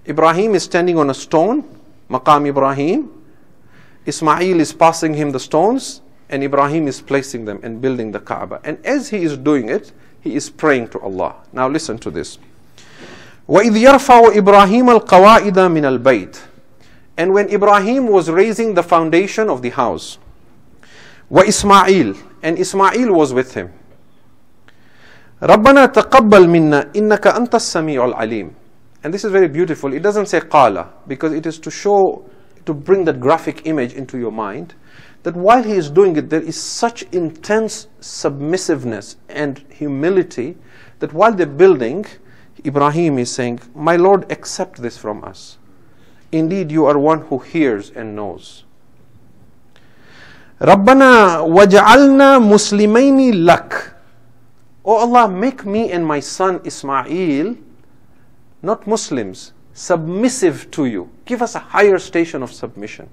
Ibrahim is standing on a stone, Maqam Ibrahim. Ismail is passing him the stones, and Ibrahim is placing them and building the Kaaba. And as he is doing it, he is praying to Allah. Now listen to this. وَإِذْ يَرْفَعُ إِبْرَاهِيمَ الْقَوَائِدَ مِنَ الْبَيْتِ. And when Ibrahim was raising the foundation of the house, وَإِسْمَاعِيل, and Ismail was with him. رَبَّنَا تَقَبَّلْ مِنَّا إِنَّكَ أَنْتَ السَّمِيعُ الْعَلِيمُ. And this is very beautiful. It doesn't say qala, because it is to show, to bring that graphic image into your mind, that while he is doing it, there is such intense submissiveness and humility that while they're building, Ibrahim is saying, my Lord, accept this from us. Indeed, you are one who hears and knows. رَبَّنَا وَجَعَلْنَا مُسْلِمَيْنِ لَكَ. Oh Allah, make me and my son Ismail not Muslims, submissive to you. Give us a higher station of submission.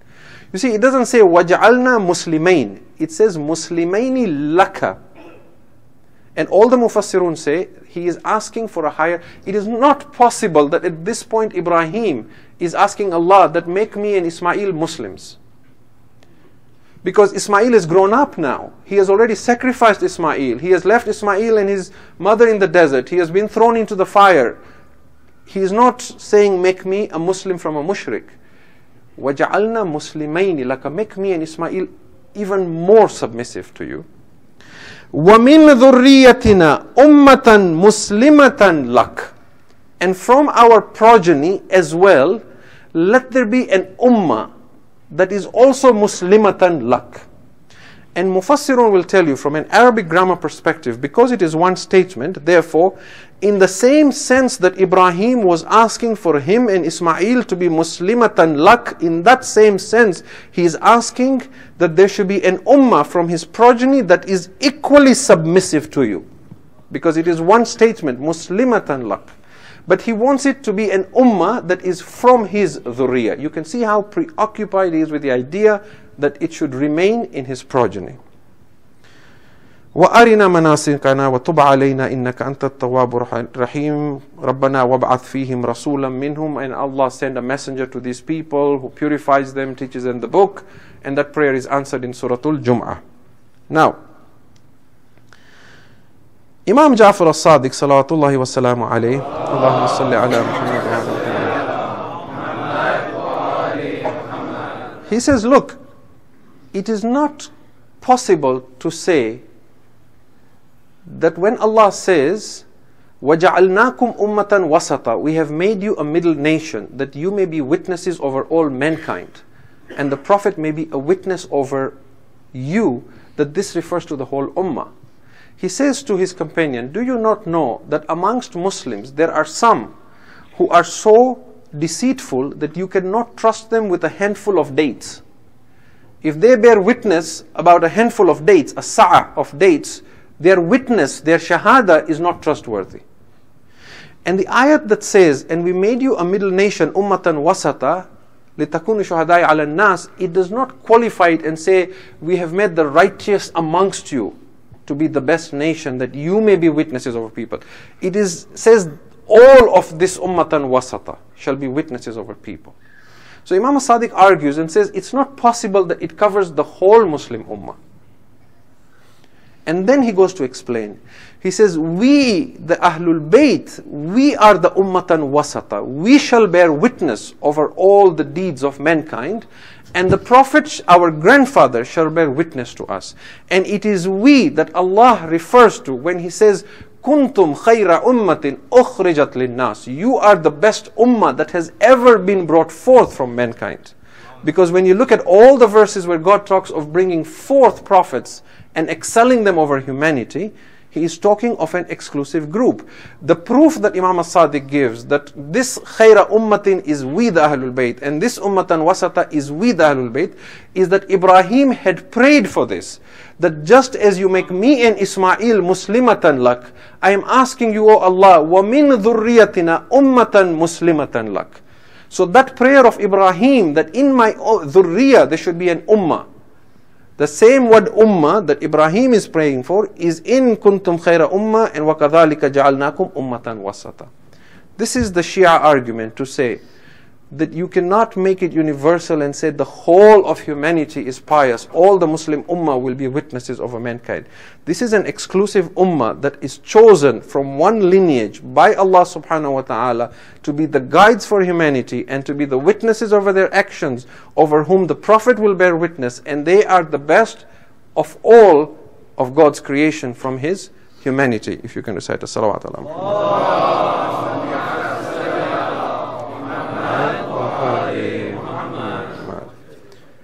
You see, it doesn't say وَجَعَلْنَا مُسْلِمَيْنِ. It says مُسْلِمَيْنِ لَكَ. And all the Mufassirun say, he is asking for a higher. It is not possible that at this point Ibrahim is asking Allah that make me and Ismail Muslims. Because Ismail has grown up now. He has already sacrificed Ismail. He has left Ismail and his mother in the desert. He has been thrown into the fire. He is not saying, make me a Muslim from a mushrik. وَجَعَلْنَا مُسْلِمَيْنِ لَكَ. Make me and Ismail even more submissive to you. وَمِنْ ذُرِّيَّتِنَا أُمَّةً مُسْلِمَةً لَكَ. And from our progeny as well, let there be an ummah that is also muslimatan lak. And Mufassirun will tell you from an Arabic grammar perspective, because it is one statement, therefore, in the same sense that Ibrahim was asking for him and Ismail to be muslimatan lak, in that same sense, he is asking that there should be an ummah from his progeny that is equally submissive to you. Because it is one statement, muslimatan lak. But he wants it to be an ummah that is from his dhurriyyah. You can see how preoccupied he is with the idea that it should remain in his progeny. وَأَرِنَا مَنَاسِكَنَا وَتُبْ عَلَيْنَا إِنَّكَ أَنْتَ التَّوَّابُ الرَّحِيمُ رَبَّنَا وَابْعَثْ فِيهِمْ رَسُولًا مِّنْهُمْ. And Allah send a messenger to these people who purifies them, teaches them the book. And that prayer is answered in Suratul Jum'ah. Now, Imam Jaffer as-Sadiq salawatullahi wa salamu alayhi, Allahumma salli ala Muhammad. He says, look, it is not possible to say that when Allah says, وَجَعَلْنَاكُمْ أُمَّةً وَسَطًا, we have made you a middle nation, that you may be witnesses over all mankind, and the Prophet may be a witness over you, that this refers to the whole ummah. He says to his companion, do you not know that amongst Muslims there are some who are so deceitful that you cannot trust them with a handful of dates? If they bear witness about a handful of dates, a sa'a of dates, their witness, their shahada is not trustworthy. And the ayat that says, and we made you a middle nation, ummatan wasata, litakunu shuhadai ala nas, it does not qualify it and say, we have made the righteous amongst you to be the best nation, that you may be witnesses over people. It says all of this ummatan wasata shall be witnesses over people. So Imam as-Sadiq argues and says it's not possible that it covers the whole Muslim ummah. And then he goes to explain. He says, we, the Ahlul Bayt, we are the ummatan wasata. We shall bear witness over all the deeds of mankind, and the Prophet, our grandfather, shall bear witness to us. And it is we that Allah refers to when He says, Kuntum khayra ummatin ukhrijat linnas. You are the best ummah that has ever been brought forth from mankind. Because when you look at all the verses where God talks of bringing forth prophets and excelling them over humanity, He is talking of an exclusive group. The proof that Imam as-Sadiq gives that this khayra ummatin is with Ahlul Bayt and this ummatan wasata is with Ahlul Bayt is that Ibrahim had prayed for this. That just as you make me and Ismail muslimatan lak, I am asking you, O Allah, wa min dhurriyatina ummatan muslimatan lak. So that prayer of Ibrahim, that in my dhurriya there should be an ummah. The same word ummah that Ibrahim is praying for is in kuntum khayra ummah and wa kadhalika ja'alnakum ummatan wasata. This is the Shia argument, to say that you cannot make it universal and say the whole of humanity is pious. All the Muslim ummah will be witnesses over mankind. This is an exclusive ummah that is chosen from one lineage by Allah subhanahu wa ta'ala to be the guides for humanity and to be the witnesses over their actions, over whom the Prophet will bear witness, and they are the best of all of God's creation from His humanity. If you can recite a salawat ala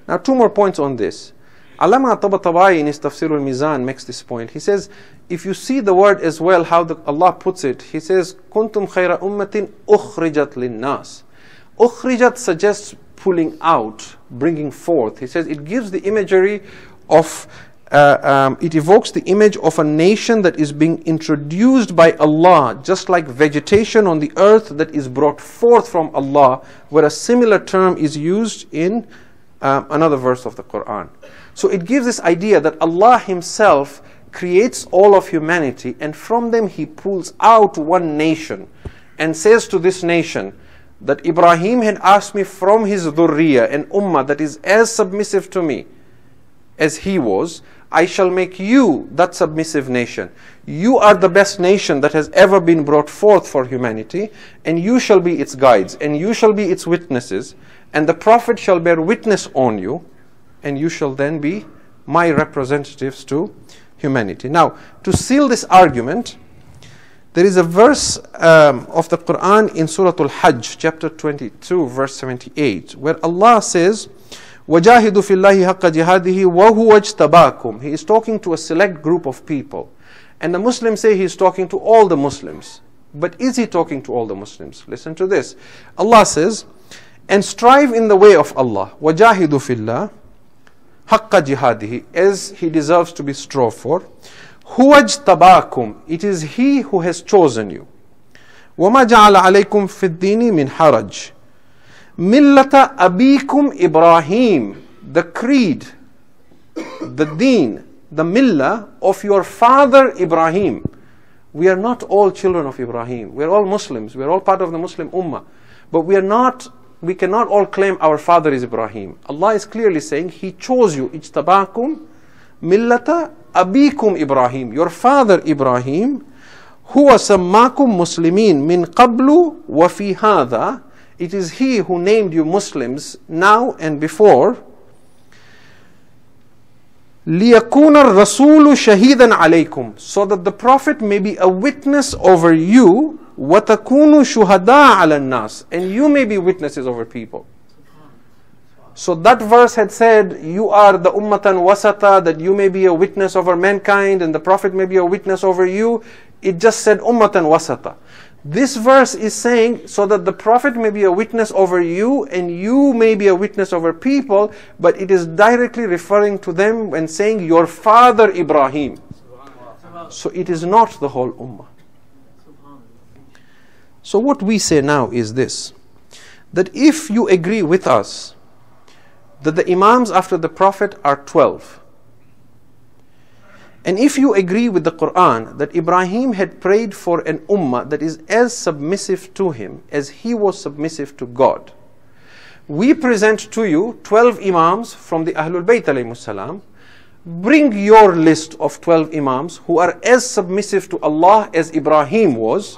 Now, two more points on this. Allama Tabatabai in his Tafsir al-Mizan makes this point. He says, if you see the word as well, how Allah puts it, He says, Kuntum khayra ummatin ukhrijat linnas. Ukhrijat suggests pulling out, bringing forth. He says it gives the imagery of, it evokes the image of a nation that is being introduced by Allah, just like vegetation on the earth that is brought forth from Allah, where a similar term is used in another verse of the Quran. So it gives this idea that Allah Himself creates all of humanity, and from them He pulls out one nation and says to this nation that Ibrahim had asked me from his dhurriya, an ummah that is as submissive to me as he was. I shall make you that submissive nation. You are the best nation that has ever been brought forth for humanity, and you shall be its guides, and you shall be its witnesses, and the Prophet shall bear witness on you, and you shall then be my representatives to humanity. Now, to seal this argument, there is a verse of the Quran in Surah Al-Hajj, chapter 22, verse 78, where Allah says, وَجَاهِدُوا فِي اللَّهِ حَقَّ جِهَادِهِ وَهُوَ اجْتَبَاكُمْ. He is talking to a select group of people. And the Muslims say He is talking to all the Muslims. But is He talking to all the Muslims? Listen to this. Allah says, and strive in the way of Allah, وَجَاهِدُوا فِي اللَّهِ حَقَّ جِهَادِهِ, as He deserves to be strove for. هُوَ اجْتَبَاكُمْ, it is He who has chosen you. وَمَا جَعَلَ عَلَيْكُمْ فِي الدِّينِ مِنْ حَرَجٍ Millata abikum Ibrahim, the creed, the deen, the millah of your father Ibrahim. We are not all children of Ibrahim. We are all Muslims. We are all part of the Muslim ummah. But we cannot all claim our father is Ibrahim. Allah is clearly saying He chose you. Ijtabakum millata abikum Ibrahim, your father Ibrahim, huwa sammakum muslimin min qablu wa fi hadha. It is He who named you Muslims now and before. لِيَكُونَ الرَّسُولُ شَهِيدًا عَلَيْكُمْ, so that the Prophet may be a witness over you. وَتَكُونُوا شُهَدَاءَ عَلَى النَّاسِ, and you may be witnesses over people. So that verse had said, you are the ummatan wasata, that you may be a witness over mankind, and the Prophet may be a witness over you. It just said ummatan wasata. This verse is saying so that the Prophet may be a witness over you and you may be a witness over people, but it is directly referring to them when saying your father Ibrahim. So it is not the whole ummah. So what we say now is this, that if you agree with us that the Imams after the Prophet are 12, and if you agree with the Quran that Ibrahim had prayed for an ummah that is as submissive to him as he was submissive to God, we present to you 12 Imams from the Ahlul Bayt alayhimus salam. Bring your list of 12 Imams who are as submissive to Allah as Ibrahim was,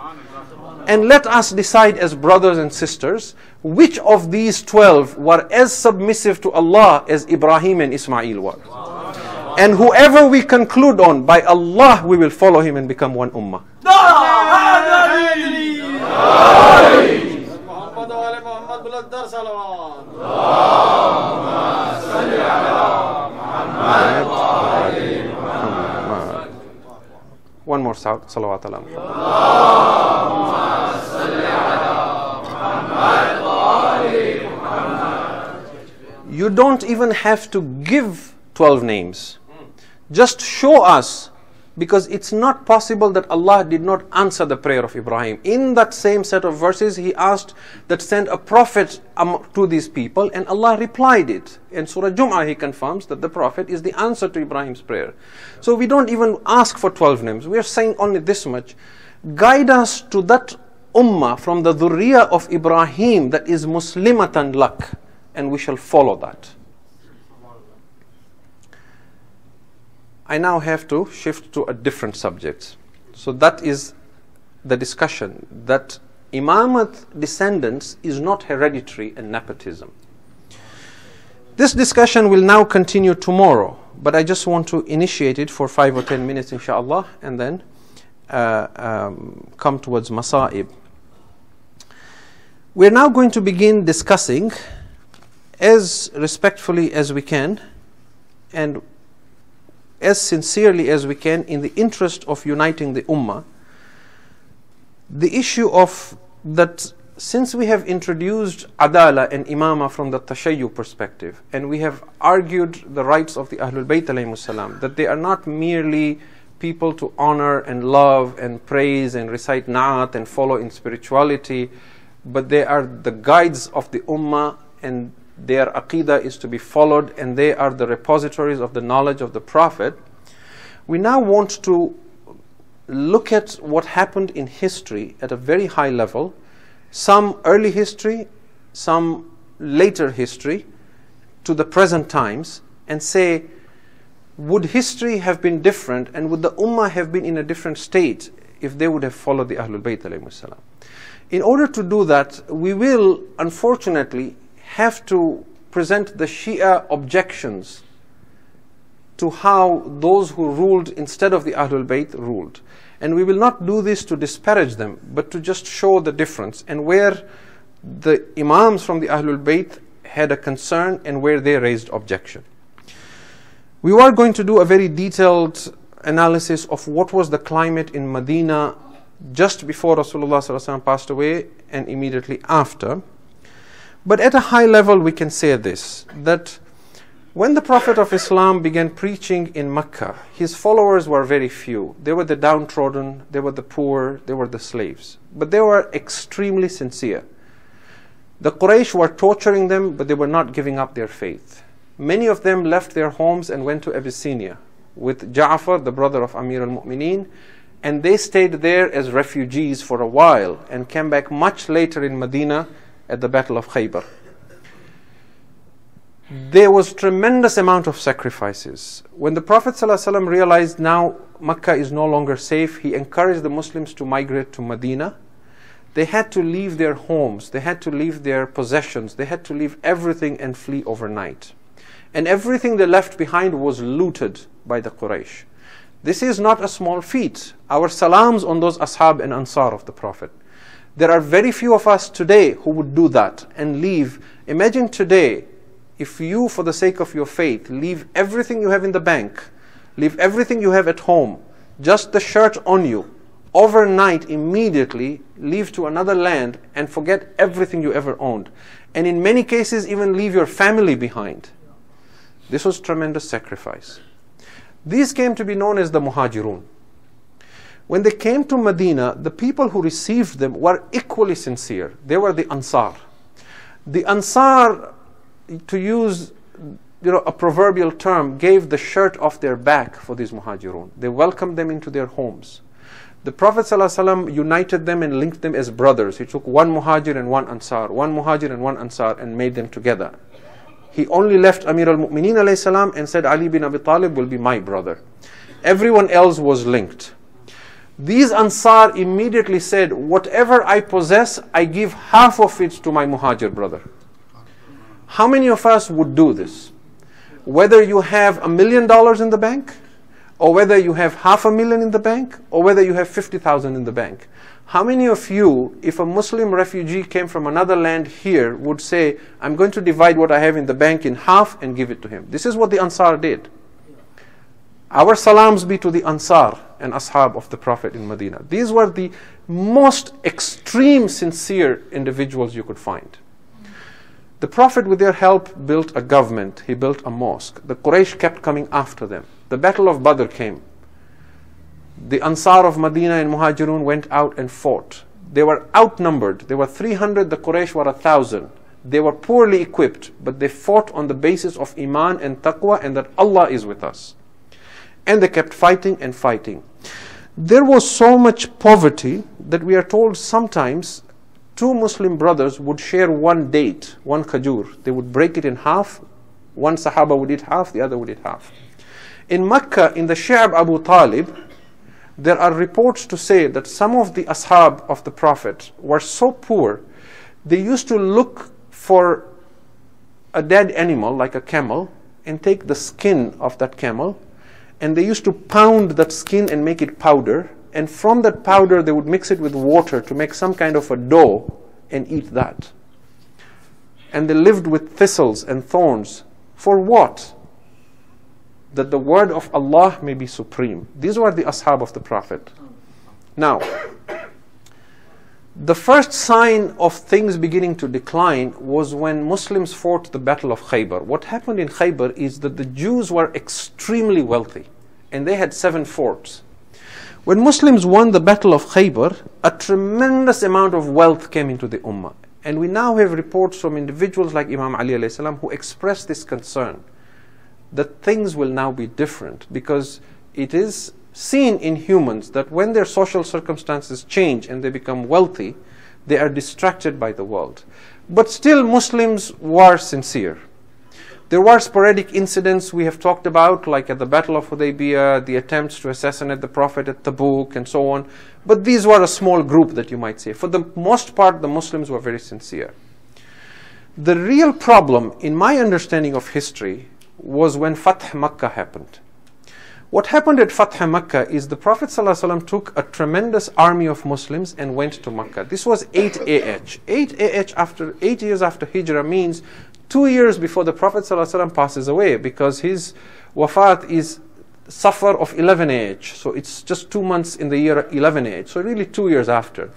and let us decide as brothers and sisters which of these 12 were as submissive to Allah as Ibrahim and Ismail were. And whoever we conclude on, by Allah we will follow him and become one ummah. One more more salawat ala Muhammad. You don't even have to give 12 names. Just show us, because it's not possible that Allah did not answer the prayer of Ibrahim. In that same set of verses, He asked that send a prophet to these people, and Allah replied it. In Surah Jum'ah, He confirms that the prophet is the answer to Ibrahim's prayer. So we don't even ask for 12 names. We are saying only this much. Guide us to that ummah from the dhurriyyah of Ibrahim that is muslimatan lak, and we shall follow that. I now have to shift to a different subject. So that is the discussion that Imamah descendants is not hereditary and nepotism. This discussion will now continue tomorrow, but I just want to initiate it for 5 or 10 minutes, inshallah, and then come towards Masa'ib. We're now going to begin discussing, as respectfully as we can and as sincerely as we can, in the interest of uniting the ummah, the issue of that, since we have introduced adala and imamah from the tashayyu perspective, and we have argued the rights of the Ahlul Bayt alayhimus salam, that they are not merely people to honor and love and praise and recite na'at and follow in spirituality, but they are the guides of the ummah, and their aqidah is to be followed, and they are the repositories of the knowledge of the Prophet. We now want to look at what happened in history at a very high level, some early history, some later history, to the present times, and say, would history have been different, and would the ummah have been in a different state if they would have followed the Ahlul Bayt alayhimus salam? In order to do that, we will unfortunately have to present the Shia objections to how those who ruled instead of the Ahlul Bayt ruled. And we will not do this to disparage them, but to just show the difference, and where the Imams from the Ahlul Bayt had a concern and where they raised objection. We were going to do a very detailed analysis of what was the climate in Medina just before Rasulullah ﷺ passed away and immediately after. But at a high level we can say this, that when the Prophet of Islam began preaching in Mecca, his followers were very few. They were the downtrodden, they were the poor, they were the slaves. But they were extremely sincere. The Quraysh were torturing them, but they were not giving up their faith. Many of them left their homes and went to Abyssinia with Jaffer, the brother of Amir al-Mu'mineen, and they stayed there as refugees for a while and came back much later in Medina at the Battle of Khaybar. There was tremendous amount of sacrifices. When the Prophet ﷺ realized now Mecca is no longer safe, he encouraged the Muslims to migrate to Medina. They had to leave their homes, they had to leave their possessions, they had to leave everything and flee overnight. And everything they left behind was looted by the Quraysh. This is not a small feat. Our salams on those ashab and ansar of the Prophet. There are very few of us today who would do that and leave. Imagine today, if you, for the sake of your faith, leave everything you have in the bank, leave everything you have at home, just the shirt on you, overnight, immediately, leave to another land and forget everything you ever owned. And in many cases, even leave your family behind. This was tremendous sacrifice. These came to be known as the Muhajirun. When they came to Medina, the people who received them were equally sincere. They were the Ansar. The Ansar, to use a proverbial term, gave the shirt off their back for these Muhajirun. They welcomed them into their homes. The Prophet ﷺ united them and linked them as brothers. He took one Muhajir and one Ansar, one Muhajir and one Ansar, and made them together. He only left Amir al-Mu'mineen alayhi salam and said, Ali bin Abi Talib will be my brother. Everyone else was linked. These Ansar immediately said, whatever I possess, I give half of it to my Muhajir brother. How many of us would do this? Whether you have $1 million in the bank, or whether you have $500,000 in the bank, or whether you have 50,000 in the bank. How many of you, if a Muslim refugee came from another land here, would say, I'm going to divide what I have in the bank in half and give it to him? This is what the Ansar did. Our salams be to the Ansar and ashab of the Prophet in Medina. These were the most extreme sincere individuals you could find. The Prophet, with their help, built a government. He built a mosque. The Quraysh kept coming after them. The Battle of Badr came. The Ansar of Medina and Muhajirun went out and fought. They were outnumbered. They were 300, the Quraysh were 1,000. They were poorly equipped, but they fought on the basis of Iman and Taqwa and that Allah is with us. And they kept fighting and fighting. There was so much poverty that we are told sometimes two Muslim brothers would share one date, one khajur. They would break it in half. One Sahaba would eat half, the other would eat half. In Mecca, in the Shi'ab Abu Talib, there are reports to say that some of the ashab of the Prophet were so poor, they used to look for a dead animal like a camel and take the skin of that camel, and they used to pound that skin and make it powder, and from that powder they would mix it with water to make some kind of a dough and eat that. And they lived with thistles and thorns. For what? That the word of Allah may be supreme. These were the ashab of the Prophet. Now, the first sign of things beginning to decline was when Muslims fought the Battle of Khaybar. What happened in Khaybar is that the Jews were extremely wealthy, and they had 7 forts. When Muslims won the Battle of Khaybar, a tremendous amount of wealth came into the Ummah. And we now have reports from individuals like Imam Ali alayhi salam who expressed this concern that things will now be different, because it is seen in humans that when their social circumstances change and they become wealthy, they are distracted by the world. But still Muslims were sincere. There were sporadic incidents we have talked about, like at the Battle of Hudaybiyah, the attempts to assassinate the Prophet at Tabuk and so on. But these were a small group that you might say. For the most part, the Muslims were very sincere. The real problem, in my understanding of history, was when Fath Makkah happened. What happened at Fath Makkah is the Prophet ﷺ took a tremendous army of Muslims and went to Makkah. This was 8 AH. 8 AH after 8 years after Hijrah means 2 years before the Prophet ﷺ passes away, because his wafat is Safar of 11 AH. So it's just 2 months in the year 11 AH. So really 2 years after.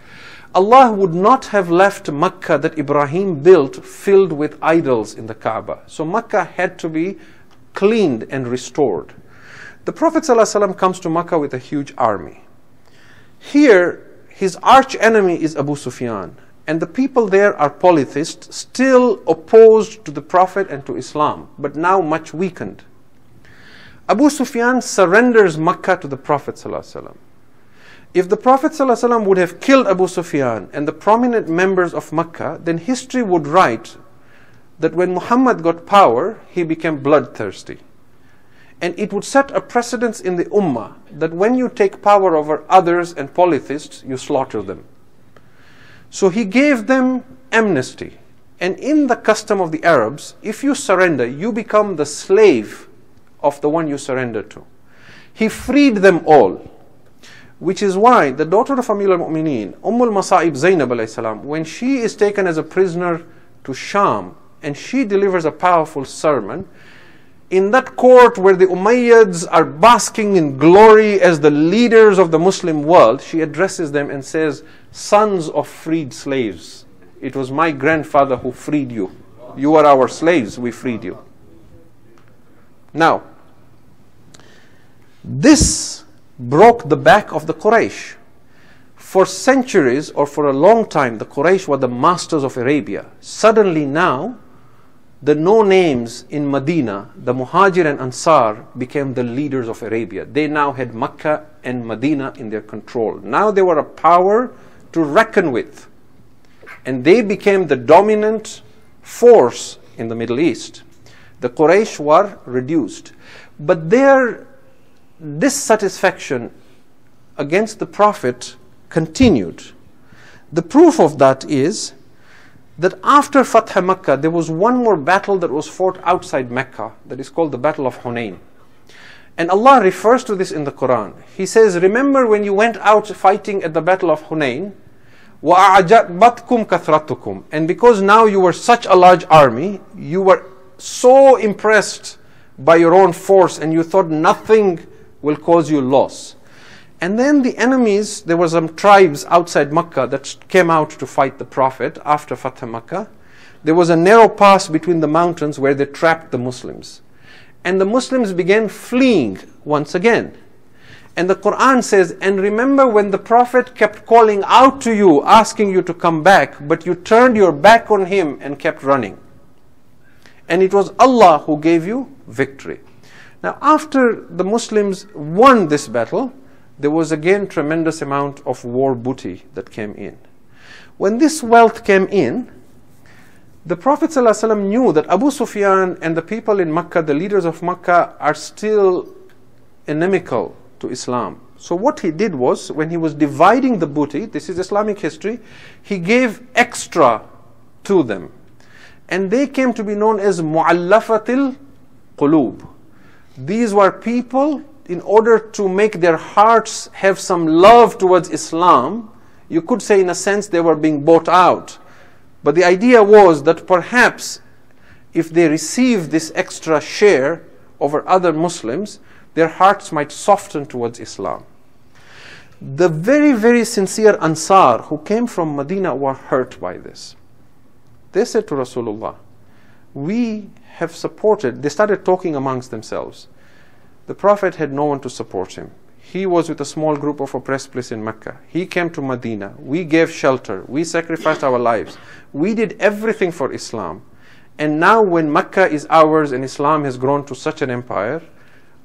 Allah would not have left Makkah that Ibrahim built filled with idols in the Kaaba. So Makkah had to be cleaned and restored. The Prophet ﷺ comes to Makkah with a huge army. Here, his arch enemy is Abu Sufyan, and the people there are polytheists, still opposed to the Prophet and to Islam, but now much weakened. Abu Sufyan surrenders Makkah to the Prophet ﷺ. If the Prophet ﷺ would have killed Abu Sufyan and the prominent members of Makkah, then history would write that when Muhammad got power, he became bloodthirsty. And it would set a precedence in the Ummah that when you take power over others and polytheists, you slaughter them. So he gave them amnesty. And in the custom of the Arabs, if you surrender, you become the slave of the one you surrender to. He freed them all. Which is why the daughter of Amir al-Mu'mineen, al-Masa'ib Zainab alayhi salam, when she is taken as a prisoner to Sham and she delivers a powerful sermon, in that court where the Umayyads are basking in glory as the leaders of the Muslim world, she addresses them and says, "Sons of freed slaves, it was my grandfather who freed you. You are our slaves, we freed you." Now, this broke the back of the Quraysh. For centuries or for a long time, the Quraysh were the masters of Arabia. Suddenly now, the no-names in Medina, the Muhajir and Ansar, became the leaders of Arabia. They now had Mecca and Medina in their control. Now they were a power to reckon with. And they became the dominant force in the Middle East. The Quraysh were reduced. But their dissatisfaction against the Prophet continued. The proof of that is that after Fath Makkah, there was one more battle that was fought outside Mecca, that is called the Battle of Hunayn. And Allah refers to this in the Quran. He says, remember when you went out fighting at the Battle of Hunayn, وَأَعْجَبَتْكُمْ كَثْرَتُكُمْ, and because now you were such a large army, you were so impressed by your own force and you thought nothing will cause you loss. And then the enemies, there were some tribes outside Makkah that came out to fight the Prophet after Fatah Makkah. There was a narrow pass between the mountains where they trapped the Muslims. And the Muslims began fleeing once again. And the Quran says, and remember when the Prophet kept calling out to you, asking you to come back, but you turned your back on him and kept running. And it was Allah who gave you victory. Now after the Muslims won this battle, there was again tremendous amount of war booty that came in. When this wealth came in, the Prophet ﷺ knew that Abu Sufyan and the people in Makkah, the leaders of Makkah, are still inimical to Islam. So what he did was, when he was dividing the booty, this is Islamic history, he gave extra to them. And they came to be known as Mu'allafatil Qulub. These were people, in order to make their hearts have some love towards Islam, you could say in a sense they were being bought out. But the idea was that perhaps if they receive this extra share over other Muslims, their hearts might soften towards Islam. The very, very sincere Ansar who came from Medina were hurt by this. They said to Rasulullah, we have supported, they started talking amongst themselves. The Prophet had no one to support him. He was with a small group of oppressed place in Mecca. He came to Medina. We gave shelter. We sacrificed our lives. We did everything for Islam. And now when Mecca is ours and Islam has grown to such an empire,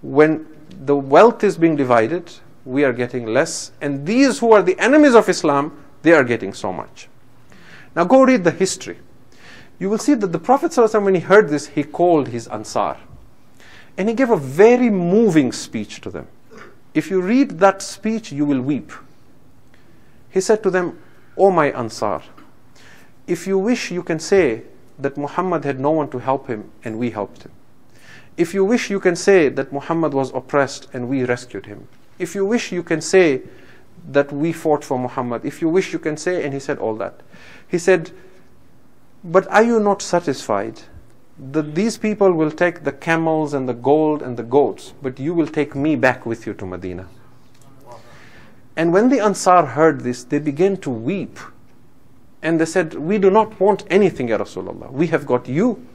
when the wealth is being divided, we are getting less. And these who are the enemies of Islam, they are getting so much. Now go read the history. You will see that the Prophet ﷺ, when he heard this, he called his Ansar. And he gave a very moving speech to them. If you read that speech, you will weep. He said to them, O my Ansar, if you wish, you can say that Muhammad had no one to help him and we helped him. If you wish, you can say that Muhammad was oppressed and we rescued him. If you wish, you can say that we fought for Muhammad. If you wish, you can say, and he said all that. He said, but are you not satisfied that these people will take the camels and the gold and the goats, but you will take me back with you to Medina? And when the Ansar heard this, they began to weep. And they said, we do not want anything, Ya Rasulullah. We have got you.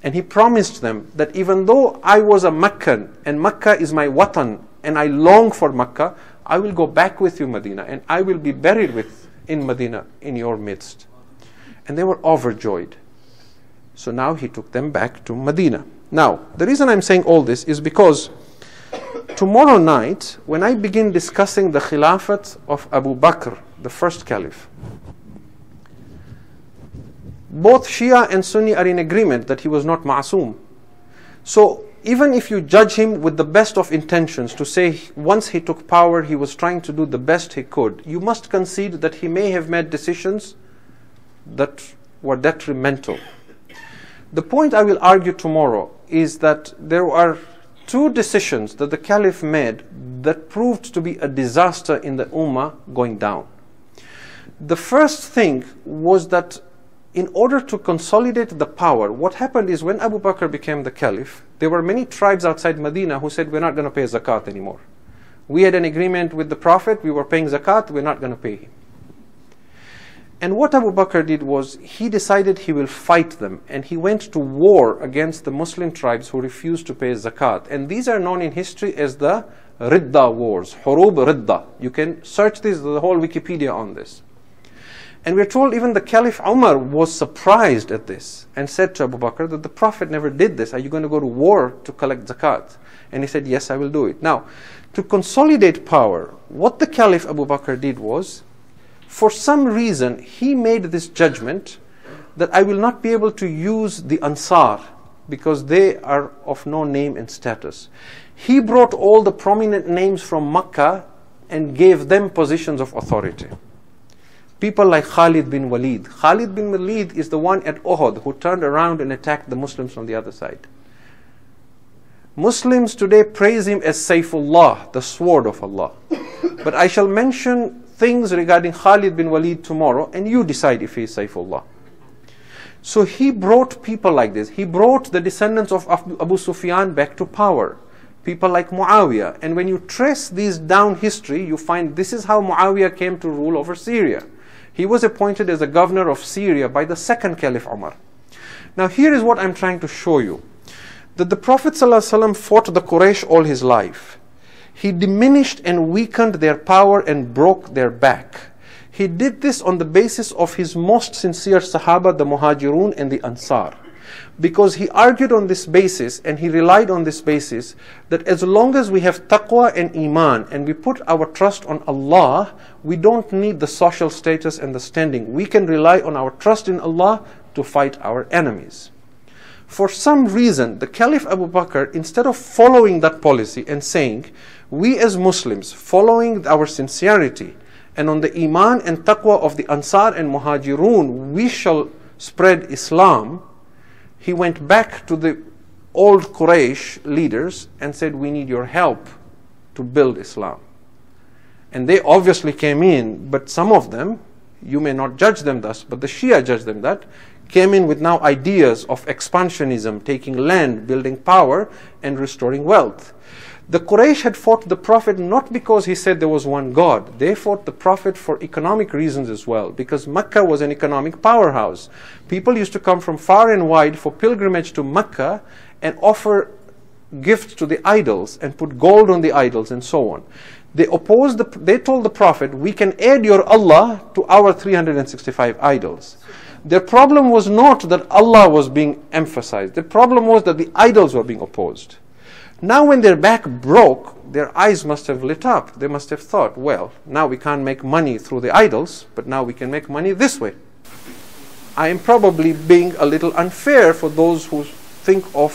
And he promised them that even though I was a Meccan, and Mecca is my watan, and I long for Mecca, I will go back with you, Medina, and I will be buried in Medina, in your midst. And they were overjoyed. So now he took them back to Medina. Now, the reason I'm saying all this is because tomorrow night, when I begin discussing the Khilafat of Abu Bakr, the first Caliph, both Shia and Sunni are in agreement that he was not ma'asum. So even if you judge him with the best of intentions to say once he took power he was trying to do the best he could, you must concede that he may have made decisions that were detrimental. The point I will argue tomorrow is that there are two decisions that the Caliph made that proved to be a disaster in the Ummah going down. The first thing was that in order to consolidate the power, what happened is when Abu Bakr became the Caliph, there were many tribes outside Medina who said, we're not going to pay zakat anymore. We had an agreement with the Prophet, we were paying zakat, we're not going to pay him. And what Abu Bakr did was, he decided he will fight them, and he went to war against the Muslim tribes who refused to pay zakat. And these are known in history as the Riddler Wars, Hurub Ridda. You can search this, the whole Wikipedia on this. And we're told even the Caliph Umar was surprised at this and said to Abu Bakr that the Prophet never did this. Are you going to go to war to collect zakat? And he said, yes, I will do it. Now, to consolidate power, what the Caliph Abu Bakr did was, for some reason, he made this judgment that I will not be able to use the Ansar because they are of no name and status. He brought all the prominent names from Makkah and gave them positions of authority. People like Khalid bin Walid. Khalid bin Walid is the one at Uhud who turned around and attacked the Muslims from the other side. Muslims today praise him as Sayfullah, the sword of Allah. But I shall mention things regarding Khalid bin Walid tomorrow, and you decide if he is Sayfullah. So he brought people like this. He brought the descendants of Abu Sufyan back to power. people like Muawiyah. And when you trace these down history, you find this is how Muawiyah came to rule over Syria. He was appointed as a governor of Syria by the second Caliph Umar. Now here is what I'm trying to show you. That the Prophet ﷺ fought the Quraysh all his life. He diminished and weakened their power and broke their back. He did this on the basis of his most sincere Sahaba, the Muhajirun and the Ansar. Because he argued on this basis and he relied on this basis that as long as we have taqwa and iman and we put our trust on Allah, we don't need the social status and the standing. We can rely on our trust in Allah to fight our enemies. For some reason, the Caliph Abu Bakr, instead of following that policy and saying, we as Muslims, following our sincerity and on the iman and taqwa of the Ansar and Muhajirun, we shall spread Islam, he went back to the old Quraysh leaders and said, we need your help to build Islam. And they obviously came in, but some of them, you may not judge them thus, but the Shia judge them that, came in with now ideas of expansionism, taking land, building power, and restoring wealth. The Quraysh had fought the Prophet not because he said there was one God. They fought the Prophet for economic reasons as well, because Mecca was an economic powerhouse. People used to come from far and wide for pilgrimage to Mecca and offer gifts to the idols and put gold on the idols and so on. They told the Prophet, we can add your Allah to our 365 idols. Their problem was not that Allah was being emphasized. The problem was that the idols were being opposed. Now when their back broke, their eyes must have lit up. They must have thought, well, now we can't make money through the idols, but now we can make money this way. I am probably being a little unfair for those who think of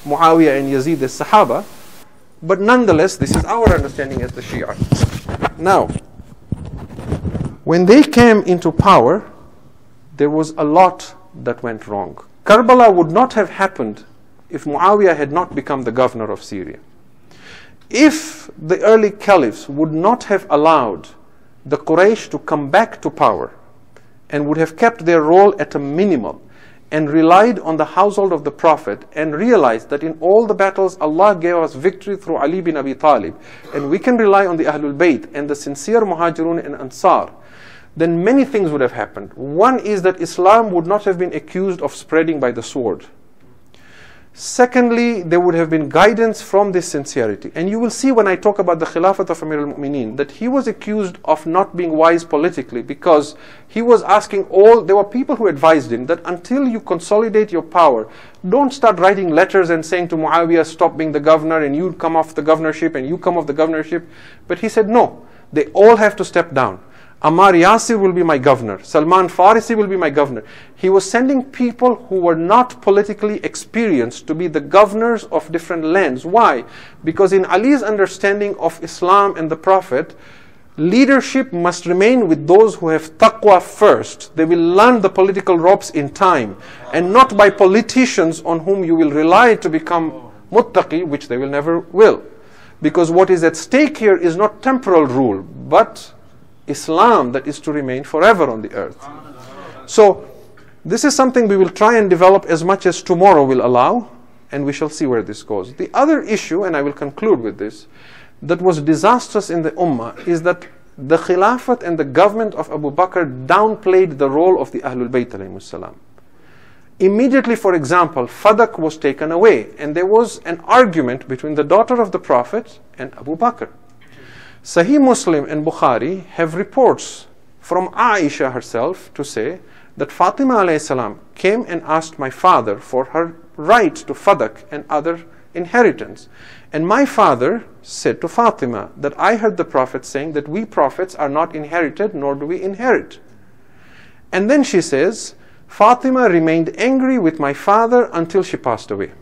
Muawiyah and Yazid as Sahaba, but nonetheless, this is our understanding as the Shia. Now, when they came into power, there was a lot that went wrong. Karbala would not have happened if Muawiyah had not become the governor of Syria. If the early caliphs would not have allowed the Quraysh to come back to power and would have kept their role at a minimum and relied on the household of the Prophet and realized that in all the battles Allah gave us victory through Ali bin Abi Talib and we can rely on the Ahlul Bayt and the sincere Muhajirun and Ansar, then many things would have happened. One is that Islam would not have been accused of spreading by the sword. Secondly, there would have been guidance from this sincerity. And you will see when I talk about the Khilafat of Amir al-Mu'mineen that he was accused of not being wise politically because he was asking there were people who advised him that until you consolidate your power, don't start writing letters and saying to Muawiyah, stop being the governor and you come off the governorship and you come off the governorship. But he said, no, they all have to step down. Ammar Yasir will be my governor. Salman Farisi will be my governor. He was sending people who were not politically experienced to be the governors of different lands. Why? Because in Ali's understanding of Islam and the Prophet, leadership must remain with those who have taqwa first. They will learn the political ropes in time and not by politicians on whom you will rely to become muttaqi, which they will never will. Because what is at stake here is not temporal rule, but Islam that is to remain forever on the earth. So this is something we will try and develop as much as tomorrow will allow, and we shall see where this goes. The other issue, and I will conclude with this, that was disastrous in the Ummah is that the Khilafat and the government of Abu Bakr downplayed the role of the Ahlul Bayt alayhimus salam. Immediately, for example, Fadak was taken away, and there was an argument between the daughter of the Prophet and Abu Bakr. Sahih Muslim and Bukhari have reports from Aisha herself to say that Fatima alayhi salam came and asked my father for her right to Fadak and other inheritance. And my father said to Fatima that I heard the Prophet saying that we prophets are not inherited, nor do we inherit. And then she says, Fatima remained angry with my father until she passed away.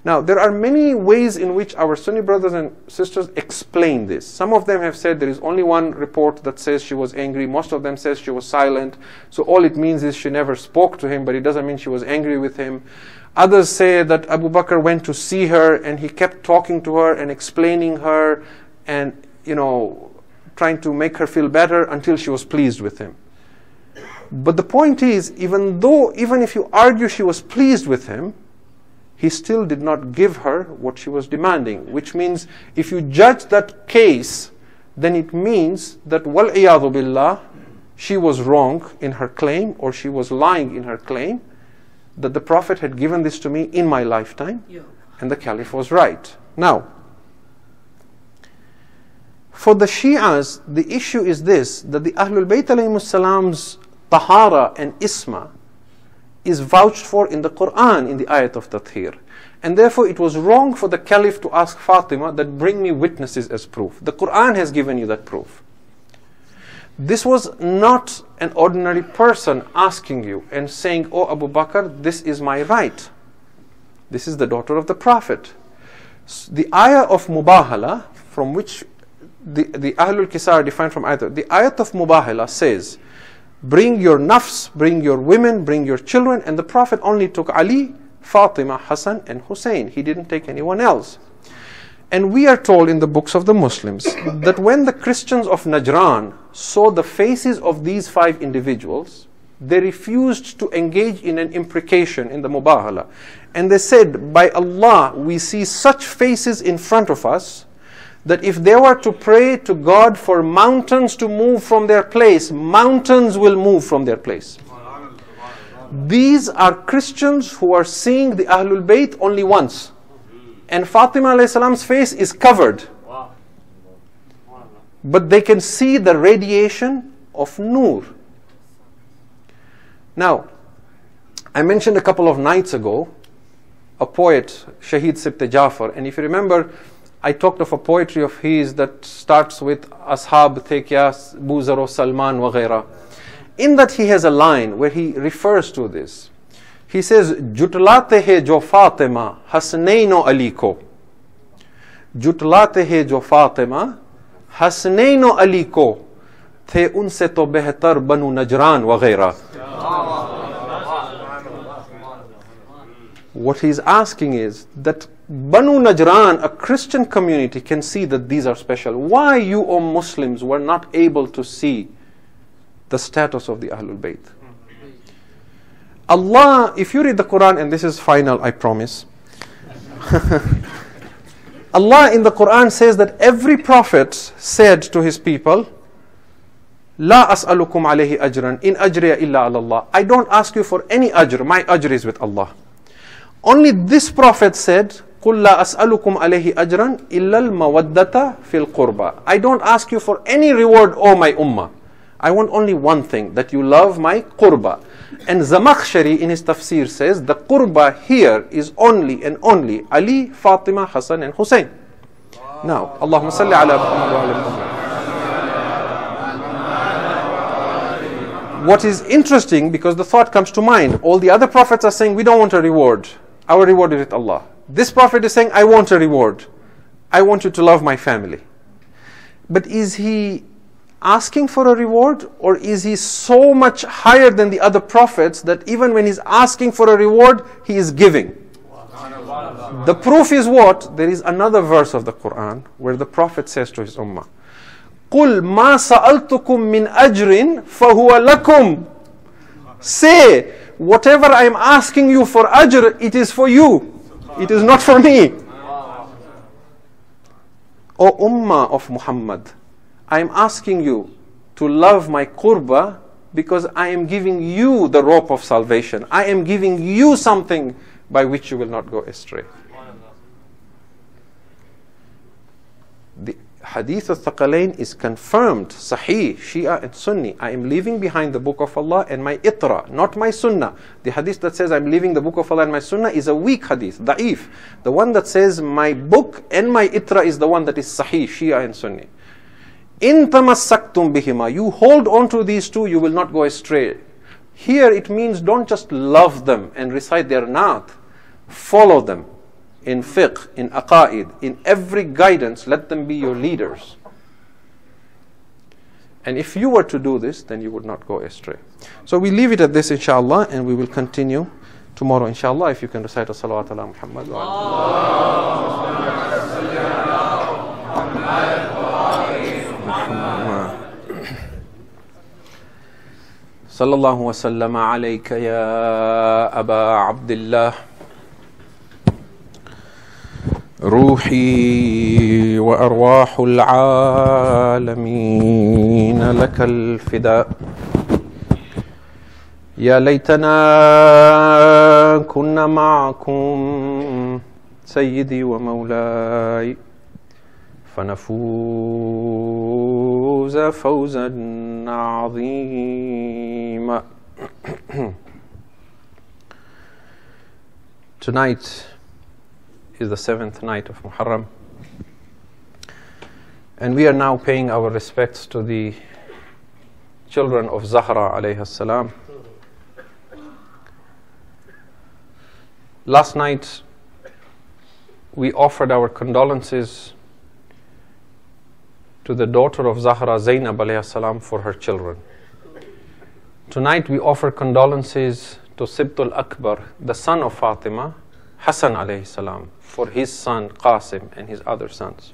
Now, there are many ways in which our Sunni brothers and sisters explain this. Some of them have said there is only one report that says she was angry. Most of them says she was silent. So all it means is she never spoke to him, but it doesn't mean she was angry with him. Others say that Abu Bakr went to see her and he kept talking to her and explaining her and, trying to make her feel better until she was pleased with him. But the point is, even if you argue she was pleased with him, he still did not give her what she was demanding, which means if you judge that case, then it means that wal-iyadhu billah, she was wrong in her claim, or she was lying in her claim, that the Prophet had given this to me in my lifetime, and the Caliph was right. Now, for the Shi'as, the issue is this, that the Ahlul Bayt alayhimus salam's tahara and isma is vouched for in the Quran, in the ayat of Tathir. And therefore it was wrong for the Caliph to ask Fatima that bring me witnesses as proof. The Quran has given you that proof. This was not an ordinary person asking you and saying, "Oh Abu Bakr, this is my right. This is the daughter of the Prophet." The ayah of Mubahala, from which the Ahlul Kisar defined from either, the ayat of Mubahala says, bring your nafs, bring your women, bring your children, and the Prophet only took Ali, Fatima, Hassan, and Hussein. He didn't take anyone else. And we are told in the books of the Muslims that when the Christians of Najran saw the faces of these 5 individuals, they refused to engage in an imprecation in the Mubahala. And they said, by Allah, we see such faces in front of us that if they were to pray to God for mountains to move from their place, mountains will move from their place. These are Christians who are seeing the Ahlul Bayt only once. And Fatima alayhi salam's face is covered. But they can see the radiation of Noor. Now, I mentioned a couple of nights ago a poet, Shaheed Sibte Jaffer, and if you remember, I talked of a poetry of his that starts with Ashab the kya Buzaro Salman Waghaira. In that he has a line where he refers to this. He says, Jutlate hai jo Fatima Hasnaino Ali ko. Jutlate hai jo Fatima Hasnaino Ali ko. The unse to behtar banu Najran Waghaira. What he's asking is that Banu Najran, a Christian community, can see that these are special. Why you, O Muslims, were not able to see the status of the Ahlul Bayt? Allah, if you read the Quran, and this is final, I promise. Allah in the Quran says that every prophet said to his people, La as'alukum alayhi ajran, in ajriya illa ala Allah. I don't ask you for any ajr, my ajr is with Allah. Only this prophet said, قُلْ لَا أَسْأَلُكُمْ عَلَيْهِ أَجْرًا إِلَّا الْمَوَدَّةَ فِي الْقُرْبَى. I don't ask you for any reward, O my ummah. I want only one thing, that you love my qurba. And Zamakhshari in his tafsir says, the qurba here is only and only Ali, Fatima, Hassan and Hussein. Now, Allahumma salli ala Muhammad wa ala Muhammad. What is interesting, because the thought comes to mind, all the other prophets are saying, we don't want a reward. Our reward is with Allah. This prophet is saying, I want a reward. I want you to love my family. But is he asking for a reward, or is he so much higher than the other prophets that even when he's asking for a reward, he is giving? The proof is what? There is another verse of the Quran where the Prophet says to his ummah, قُلْ مَا سَأَلْتُكُم مِّنْ أَجْرٍ فَهُوَ لَكُمْ. Say, whatever I am asking you for ajr, it is for you. It is not for me. O Ummah of Muhammad, I am asking you to love my qurba because I am giving you the rope of salvation. I am giving you something by which you will not go astray. The Hadith of Thaqalain is confirmed, Sahih, Shia and Sunni. I am leaving behind the book of Allah and my itra, not my sunnah. The hadith that says I'm leaving the book of Allah and my sunnah is a weak hadith, da'if. The one that says my book and my itra is the one that is Sahih, Shia and Sunni. In tamassaktum bihima, you hold on to these two, you will not go astray. Here it means don't just love them and recite their naat. Follow them. In fiqh, in aqaid, in every guidance, let them be your leaders. And if you were to do this, then you would not go astray. So we leave it at this, inshallah, and we will continue tomorrow, inshallah, if you can recite a salawat ala Muhammad. Sallallahu wa sallama alayka ya Aba Abdullah. روحي وأرواح العالمين لك الفداء يا ليتنا كنا معكم سيدي ومولاي فنفوز فوزا عظيما. Tonight is the 7th night of Muharram, and we are now paying our respects to the children of Zahra alayha salam. Last night we offered our condolences to the daughter of Zahra, Zainab alayha salam, for her children. Tonight we offer condolences to Sibtul Akbar, the son of Fatima, Hassan alayhi salam, for his son Qasim and his other sons.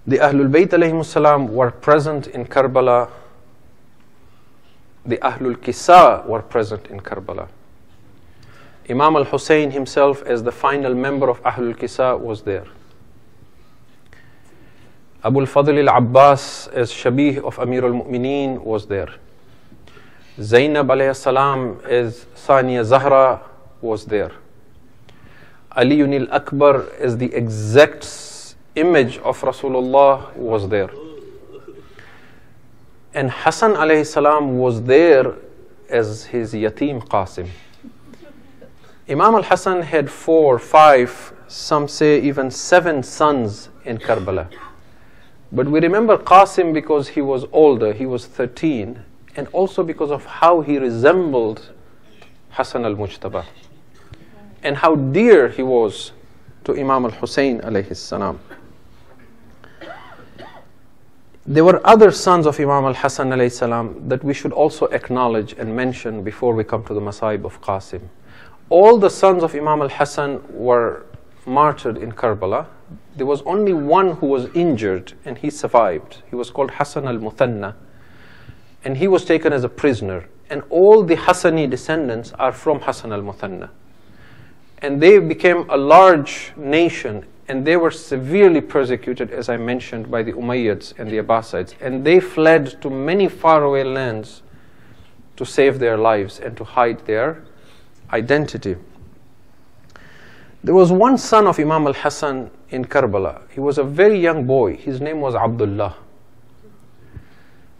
The Ahlul Bayt alayhim salam were present in Karbala. The Ahlul Kisa were present in Karbala. Imam al-Hussein himself, as the final member of Ahlul Kisa, was there. Abul Fadl al-Abbas, as Shabih of Amir al-Mu'mineen, was there. Zainab alayhi salam as Saniya Zahra was there. Aliyun al-Akbar as the exact image of Rasulullah was there. And Hassan alayhi salam was there as his yatim Qasim. Imam al-Hassan had 4, 5, some say even 7 sons in Karbala. But we remember Qasim because he was older, he was 13, and also because of how he resembled Hassan al-Mujtaba and how dear he was to Imam al-Hussein alayhi salam. There were other sons of Imam al-Hassan alayhi salam that we should also acknowledge and mention before we come to the Masaib of Qasim. All the sons of Imam al-Hassan were martyred in Karbala. There was only one who was injured and he survived. He was called Hassan al-Muthanna, and he was taken as a prisoner. And all the Hassani descendants are from Hassan al-Muthanna. And they became a large nation, and they were severely persecuted, as I mentioned, by the Umayyads and the Abbasids. And they fled to many faraway lands to save their lives and to hide their identity. There was one son of Imam al-Hassan in Karbala. He was a very young boy. His name was Abdul.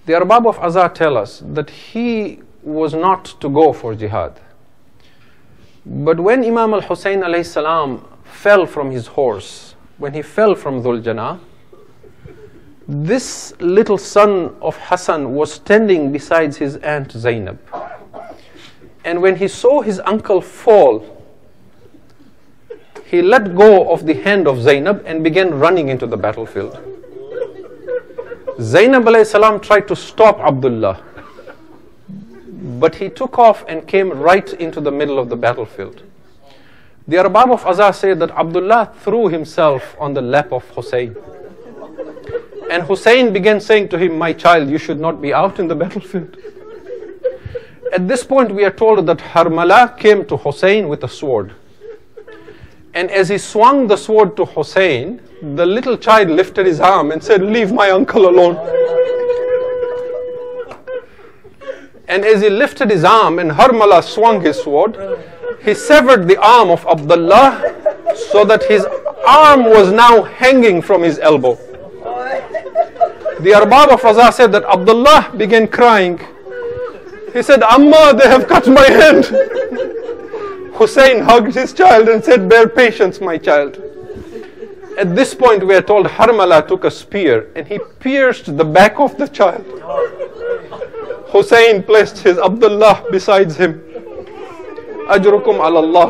The Arbab of Azhar tell us that he was not to go for jihad. But when Imam al-Hussein alayhi salam fell from his horse, when he fell from Dhul Janah, this little son of Hassan was standing beside his aunt Zainab. And when he saw his uncle fall, he let go of the hand of Zainab and began running into the battlefield. Zainab alayhi salam tried to stop Abdullah, but he took off and came right into the middle of the battlefield. The Arbab of Azhar say that Abdullah threw himself on the lap of Hussein. And Hussein began saying to him, "My child, you should not be out in the battlefield." At this point we are told that Harmala came to Hussein with a sword. And as he swung the sword to Hussein, the little child lifted his arm and said, "Leave my uncle alone." And as he lifted his arm and Harmala swung his sword, he severed the arm of Abdullah so that his arm was now hanging from his elbow. The Arbab of Azhar said that Abdullah began crying. He said, "Amma, they have cut my hand." Hussein hugged his child and said, "Bear patience, my child." At this point we are told Harmala took a spear and he pierced the back of the child. Hussein placed his Abdullah beside him. Ajrukum ala Allah.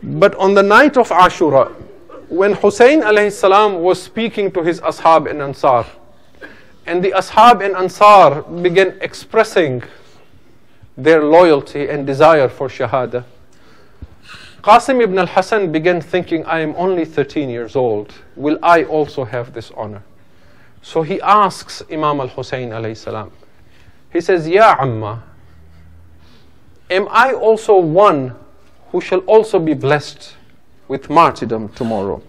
But on the night of Ashura, when Hussein alayhi salam was speaking to his Ashab and Ansar, and the Ashab and Ansar began expressing their loyalty and desire for Shahada, Qasim ibn al-Hassan began thinking, "I am only 13 years old. Will I also have this honor?" So he asks Imam al-Hussein alayhi salam. He says, "Ya Amma, am I also one who shall also be blessed with martyrdom tomorrow.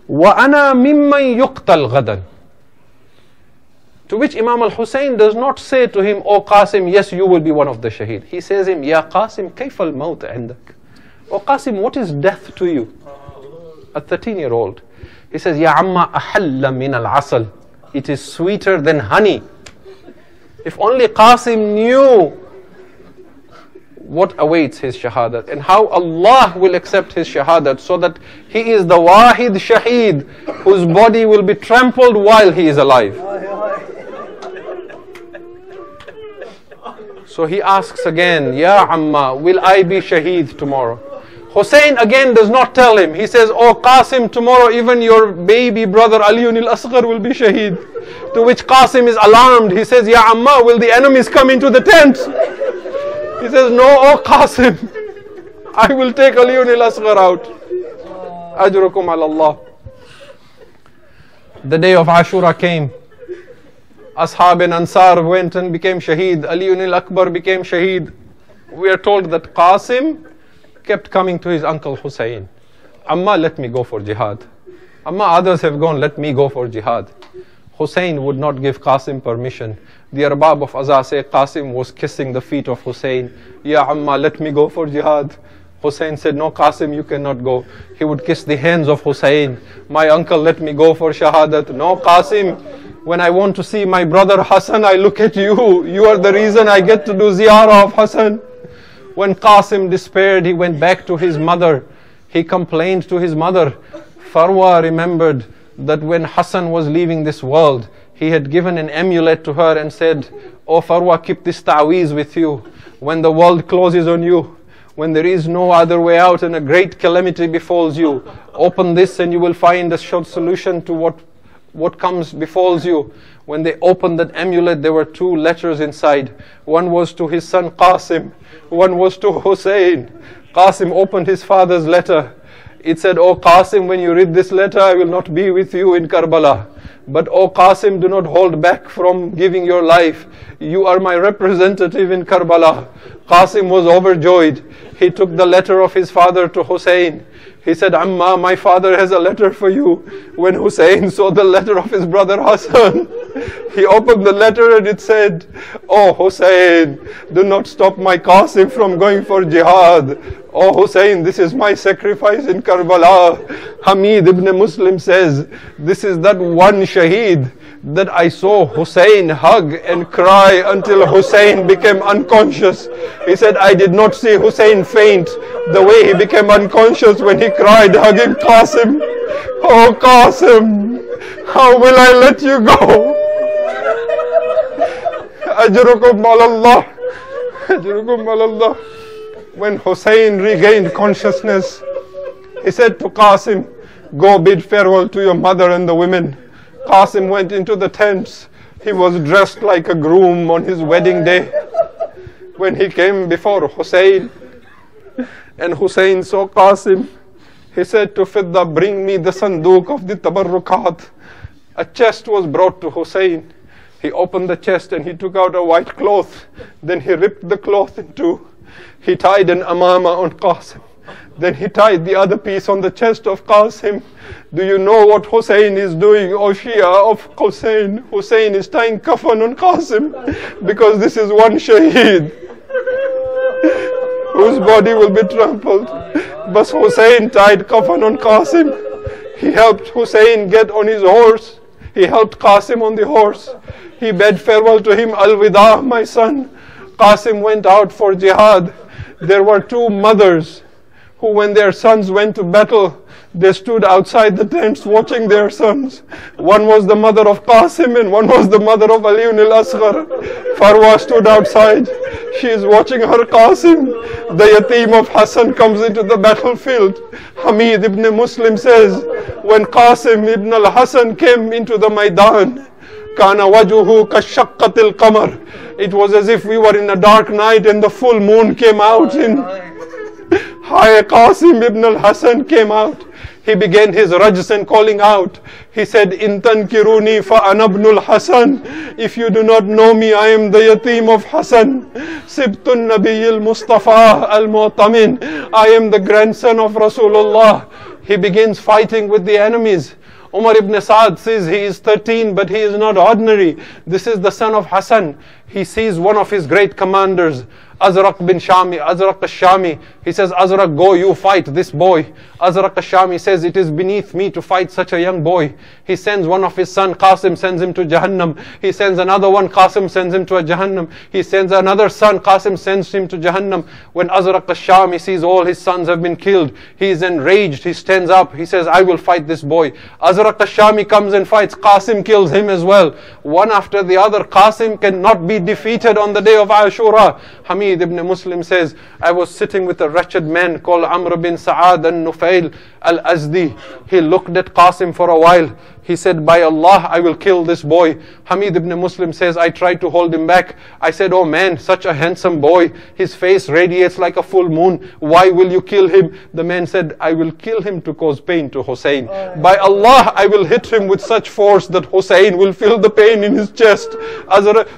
وَأَنَا مِمَّنْ يُقْتَلْ غَدًا. To which Imam al-Hussein does not say to him, "O Qasim, yes, you will be one of the shaheed." He says him, "Ya Qasim, كيف الموت عندك?" "O Qasim, what is death to you?" A 13-year-old. He says, "Ya Amma ahalla min al-asal." It is sweeter than honey. If only Qasim knew what awaits his shahadat and how Allah will accept his shahadat, so that he is the wahid shaheed whose body will be trampled while he is alive. So he asks again, "Ya Amma, will I be shaheed tomorrow?" Hussein again does not tell him. He says, "Oh Qasim, tomorrow even your baby brother Aliyun al-Asghar will be shaheed." To which Qasim is alarmed. He says, "Ya Amma, will the enemies come into the tent?" He says, "No, oh Qasim, I will take Aliyun al-Asghar out." Ajrukum ala Allah. The day of Ashura came. Ashab and Ansar went and became shaheed. Aliyun al-Akbar became shaheed. We are told that Qasim kept coming to his uncle Hussein. "Amma, let me go for jihad. Amma, others have gone, let me go for jihad." Hussein would not give Qasim permission. The Arbab of Azza say Qasim was kissing the feet of Hussein. "Ya Amma, let me go for jihad." Hussein said, "No Qasim, you cannot go." He would kiss the hands of Hussein. "My uncle, let me go for shahadat." "No Qasim, when I want to see my brother Hassan, I look at you. You are the reason I get to do ziyarah of Hassan." When Qasim despaired, he went back to his mother. He complained to his mother. Farwa remembered that when Hassan was leaving this world, he had given an amulet to her and said, "Oh Farwa, keep this ta'weez with you. When the world closes on you, when there is no other way out and a great calamity befalls you, open this and you will find a short solution to what comes befalls you." When they opened that amulet, there were 2 letters inside. One was to his son Qasim, one was to Hussein. Qasim opened his father's letter. It said, "O Qasim, when you read this letter, I will not be with you in Karbala. But O Qasim, do not hold back from giving your life. You are my representative in Karbala." Qasim was overjoyed. He took the letter of his father to Hussein. He said, "Amma, my father has a letter for you." When Hussein saw the letter of his brother Hassan, he opened the letter and it said, "Oh Hussein, do not stop my Qasim from going for jihad. Oh Hussein, this is my sacrifice in Karbala." Hamid ibn Muslim says, "This is that one shaheed that I saw Hussein hug and cry until Hussein became unconscious." He said, "I did not see Hussein faint the way he became unconscious when he cried hugging Qasim. Oh Qasim, how will I let you go?" Ajrukum ala Allah. Ajrukum ala Allah. When Hussein regained consciousness, he said to Qasim, "Go bid farewell to your mother and the women." Qasim went into the tents. He was dressed like a groom on his wedding day. When he came before Hussein, and Hussein saw Qasim, he said to Fidda, "Bring me the sanduq of the tabarrukat." A chest was brought to Hussein. He opened the chest and he took out a white cloth. Then he ripped the cloth in 2. He tied an imamah on Qasim. Then he tied the other piece on the chest of Qasim. Do you know what Hussein is doing, O Shia of Hussein? Hussein is tying kafan on Qasim, because this is one shaheed whose body will be trampled. But Hussein tied kafan on Qasim. He helped Hussein get on his horse. He helped Qasim on the horse. He bade farewell to him, "Al-Wida, my son." Qasim went out for jihad. There were 2 mothers who, when their sons went to battle, they stood outside the tents watching their sons. One was the mother of Qasim and one was the mother of Aliyun al-Asghar. Farwa stood outside. She is watching her Qasim. The yatim of Hassan comes into the battlefield. Hamid ibn Muslim says, when Qasim ibn al-Hassan came into the Maidan, Kana wajuhu kashaqqatil qamar. It was as if we were in a dark night and the full moon came out. Hi, Qasim ibn al-Hassan came out. He began his rajs and calling out. He said, "In tankiruni fa ana ibn al-Hasan." If you do not know me, I am the yatim of Hassan. Sibtun Nabiy al-Mustafa al-Mu'tamin. I am the grandson of Rasulullah. He begins fighting with the enemies. Umar ibn Saad says he is 13, but he is not ordinary. This is the son of Hassan. He sees one of his great commanders, Azraq bin Shami, Azraq al-Shami. He says, Azraq, go, you fight this boy. Azraq al-Shami says, it is beneath me to fight such a young boy. He sends one of his son, Qasim, sends him to Jahannam. He sends another one, Qasim, sends him to a Jahannam. He sends another son, Qasim, sends him to Jahannam. When Azraq al-Shami sees all his sons have been killed, he is enraged. He stands up. He says, I will fight this boy. Azraq al-Shami comes and fights. Qasim kills him as well. One after the other. Qasim cannot be defeated on the day of Ashura. Hamid ibn Muslim says, I was sitting with a wretched man called Amr bin Sa'ad al-Nufail al-Azdi. He looked at Qasim for a while. He said, by Allah, I will kill this boy. Hamid ibn Muslim says, I tried to hold him back. I said, oh man, such a handsome boy. His face radiates like a full moon. Why will you kill him? The man said, I will kill him to cause pain to Hussein. By Allah, I will hit him with such force that Hussein will feel the pain in his chest.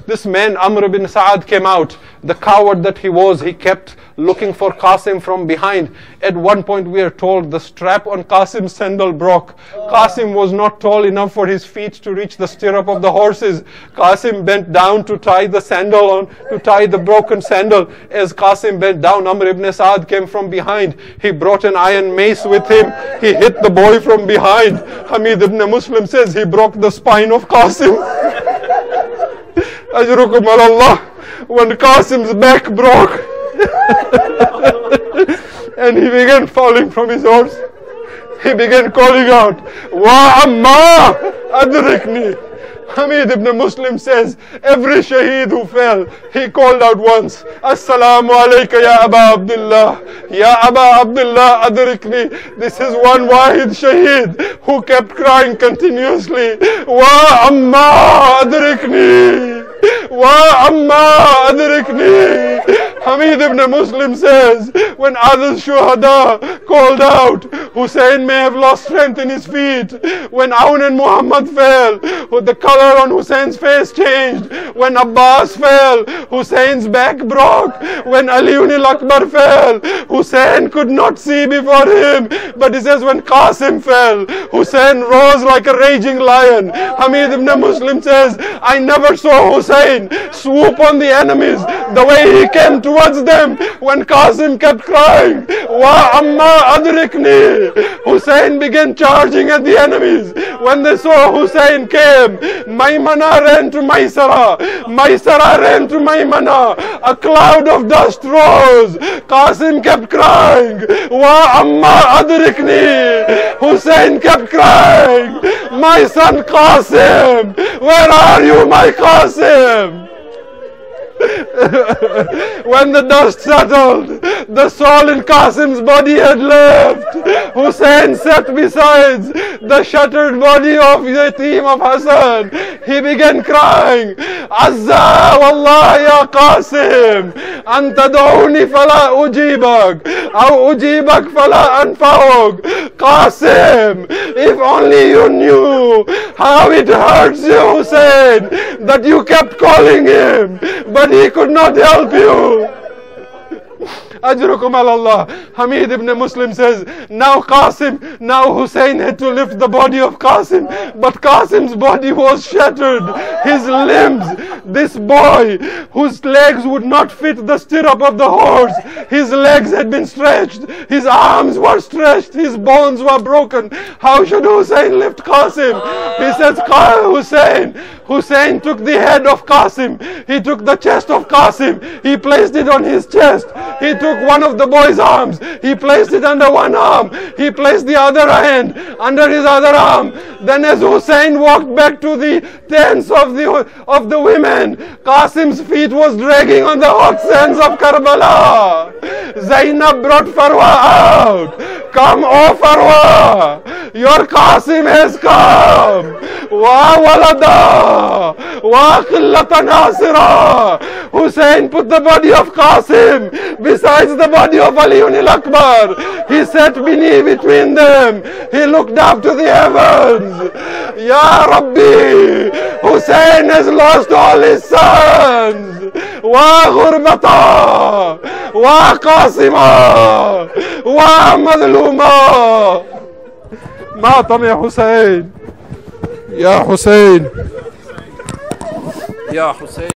This man, Amr bin Sa'ad, came out. The coward that he was, he kept looking for Qasim from behind. At one point we are told the strap on Qasim's sandal broke. Qasim was not tall enough for his feet to reach the stirrup of the horses. Qasim bent down to tie the sandal on, to tie the broken sandal. As Qasim bent down, Amr ibn Sa'ad came from behind. He brought an iron mace with him. He hit the boy from behind. Hamid ibn Muslim says he broke the spine of Qasim. Ajrukum Allah. When Qasim's back broke and he began falling from his horse, he began calling out, Wa Amma Adrikni. Hamid ibn Muslim says, every shaheed who fell, he called out once, Assalamu alayka ya Aba Abdullah, Ya Aba Abdullah Adrikni. This is one Wahid shaheed who kept crying continuously, Wa Amma Adrikni, Wa Amma Adrikni. Hamid ibn Muslim says, when other shuhada called out, Hussein may have lost strength in his feet. When Aun and Muhammad fell, the color on Hussein's face changed. When Abbas fell, Hussein's back broke. When Ali al-Akbar fell, Hussein could not see before him. But he says, when Qasim fell, Hussein rose like a raging lion. Hamid ibn Muslim says, I never saw Hussein swoop on the enemies the way he came towards them when Qasim kept crying, Wa Amma Adrikni. Hussein began charging at the enemies. When they saw Hussein came, Maymana ran to Maysara. Maysara ran to Maymana. A cloud of dust rose. Qasim kept crying, Wa Amma Adrikni. Hussein kept crying, my son Qasim, where are you, my Qasim? When the dust settled, the soul in Qasim's body had left. Hussein sat beside the shattered body of the team of Hassan. He began crying, Azza wallah ya Qasim, anta da'uni fala ujibak, aw ujibak fala anfa'uk. Qasim, if only you knew how it hurts you, Hussein, that you kept calling him, but he could not help you. Ajrukum Allah. Hamid ibn Muslim says, now Hussein had to lift the body of Qasim, but Qasim's body was shattered. His limbs, this boy whose legs would not fit the stirrup of the horse, his legs had been stretched, his arms were stretched, his bones were broken. How should Hussein lift Qasim? He says, Hussein took the head of Qasim, he took the chest of Qasim, he placed it on his chest, he took one of the boy's arms, he placed it under one arm, he placed the other hand under his other arm. Then as Hussein walked back to the tents of the women, Qasim's feet was dragging on the hot sands of Karbala. Zainab brought Farwa out. Come, oh Farwa, your Qasim has come. Wa walada, wa qillata nasira. Hussein put the body of Qasim besides the body of Ali al-Akbar. He sat between them. He looked up to the heavens. Ya Rabbi, Hussein has lost all his sons. Wa ghurbata, wa qasima, wa madluma. Matam ya Hussein. Ya Hussein. Ya Hussein.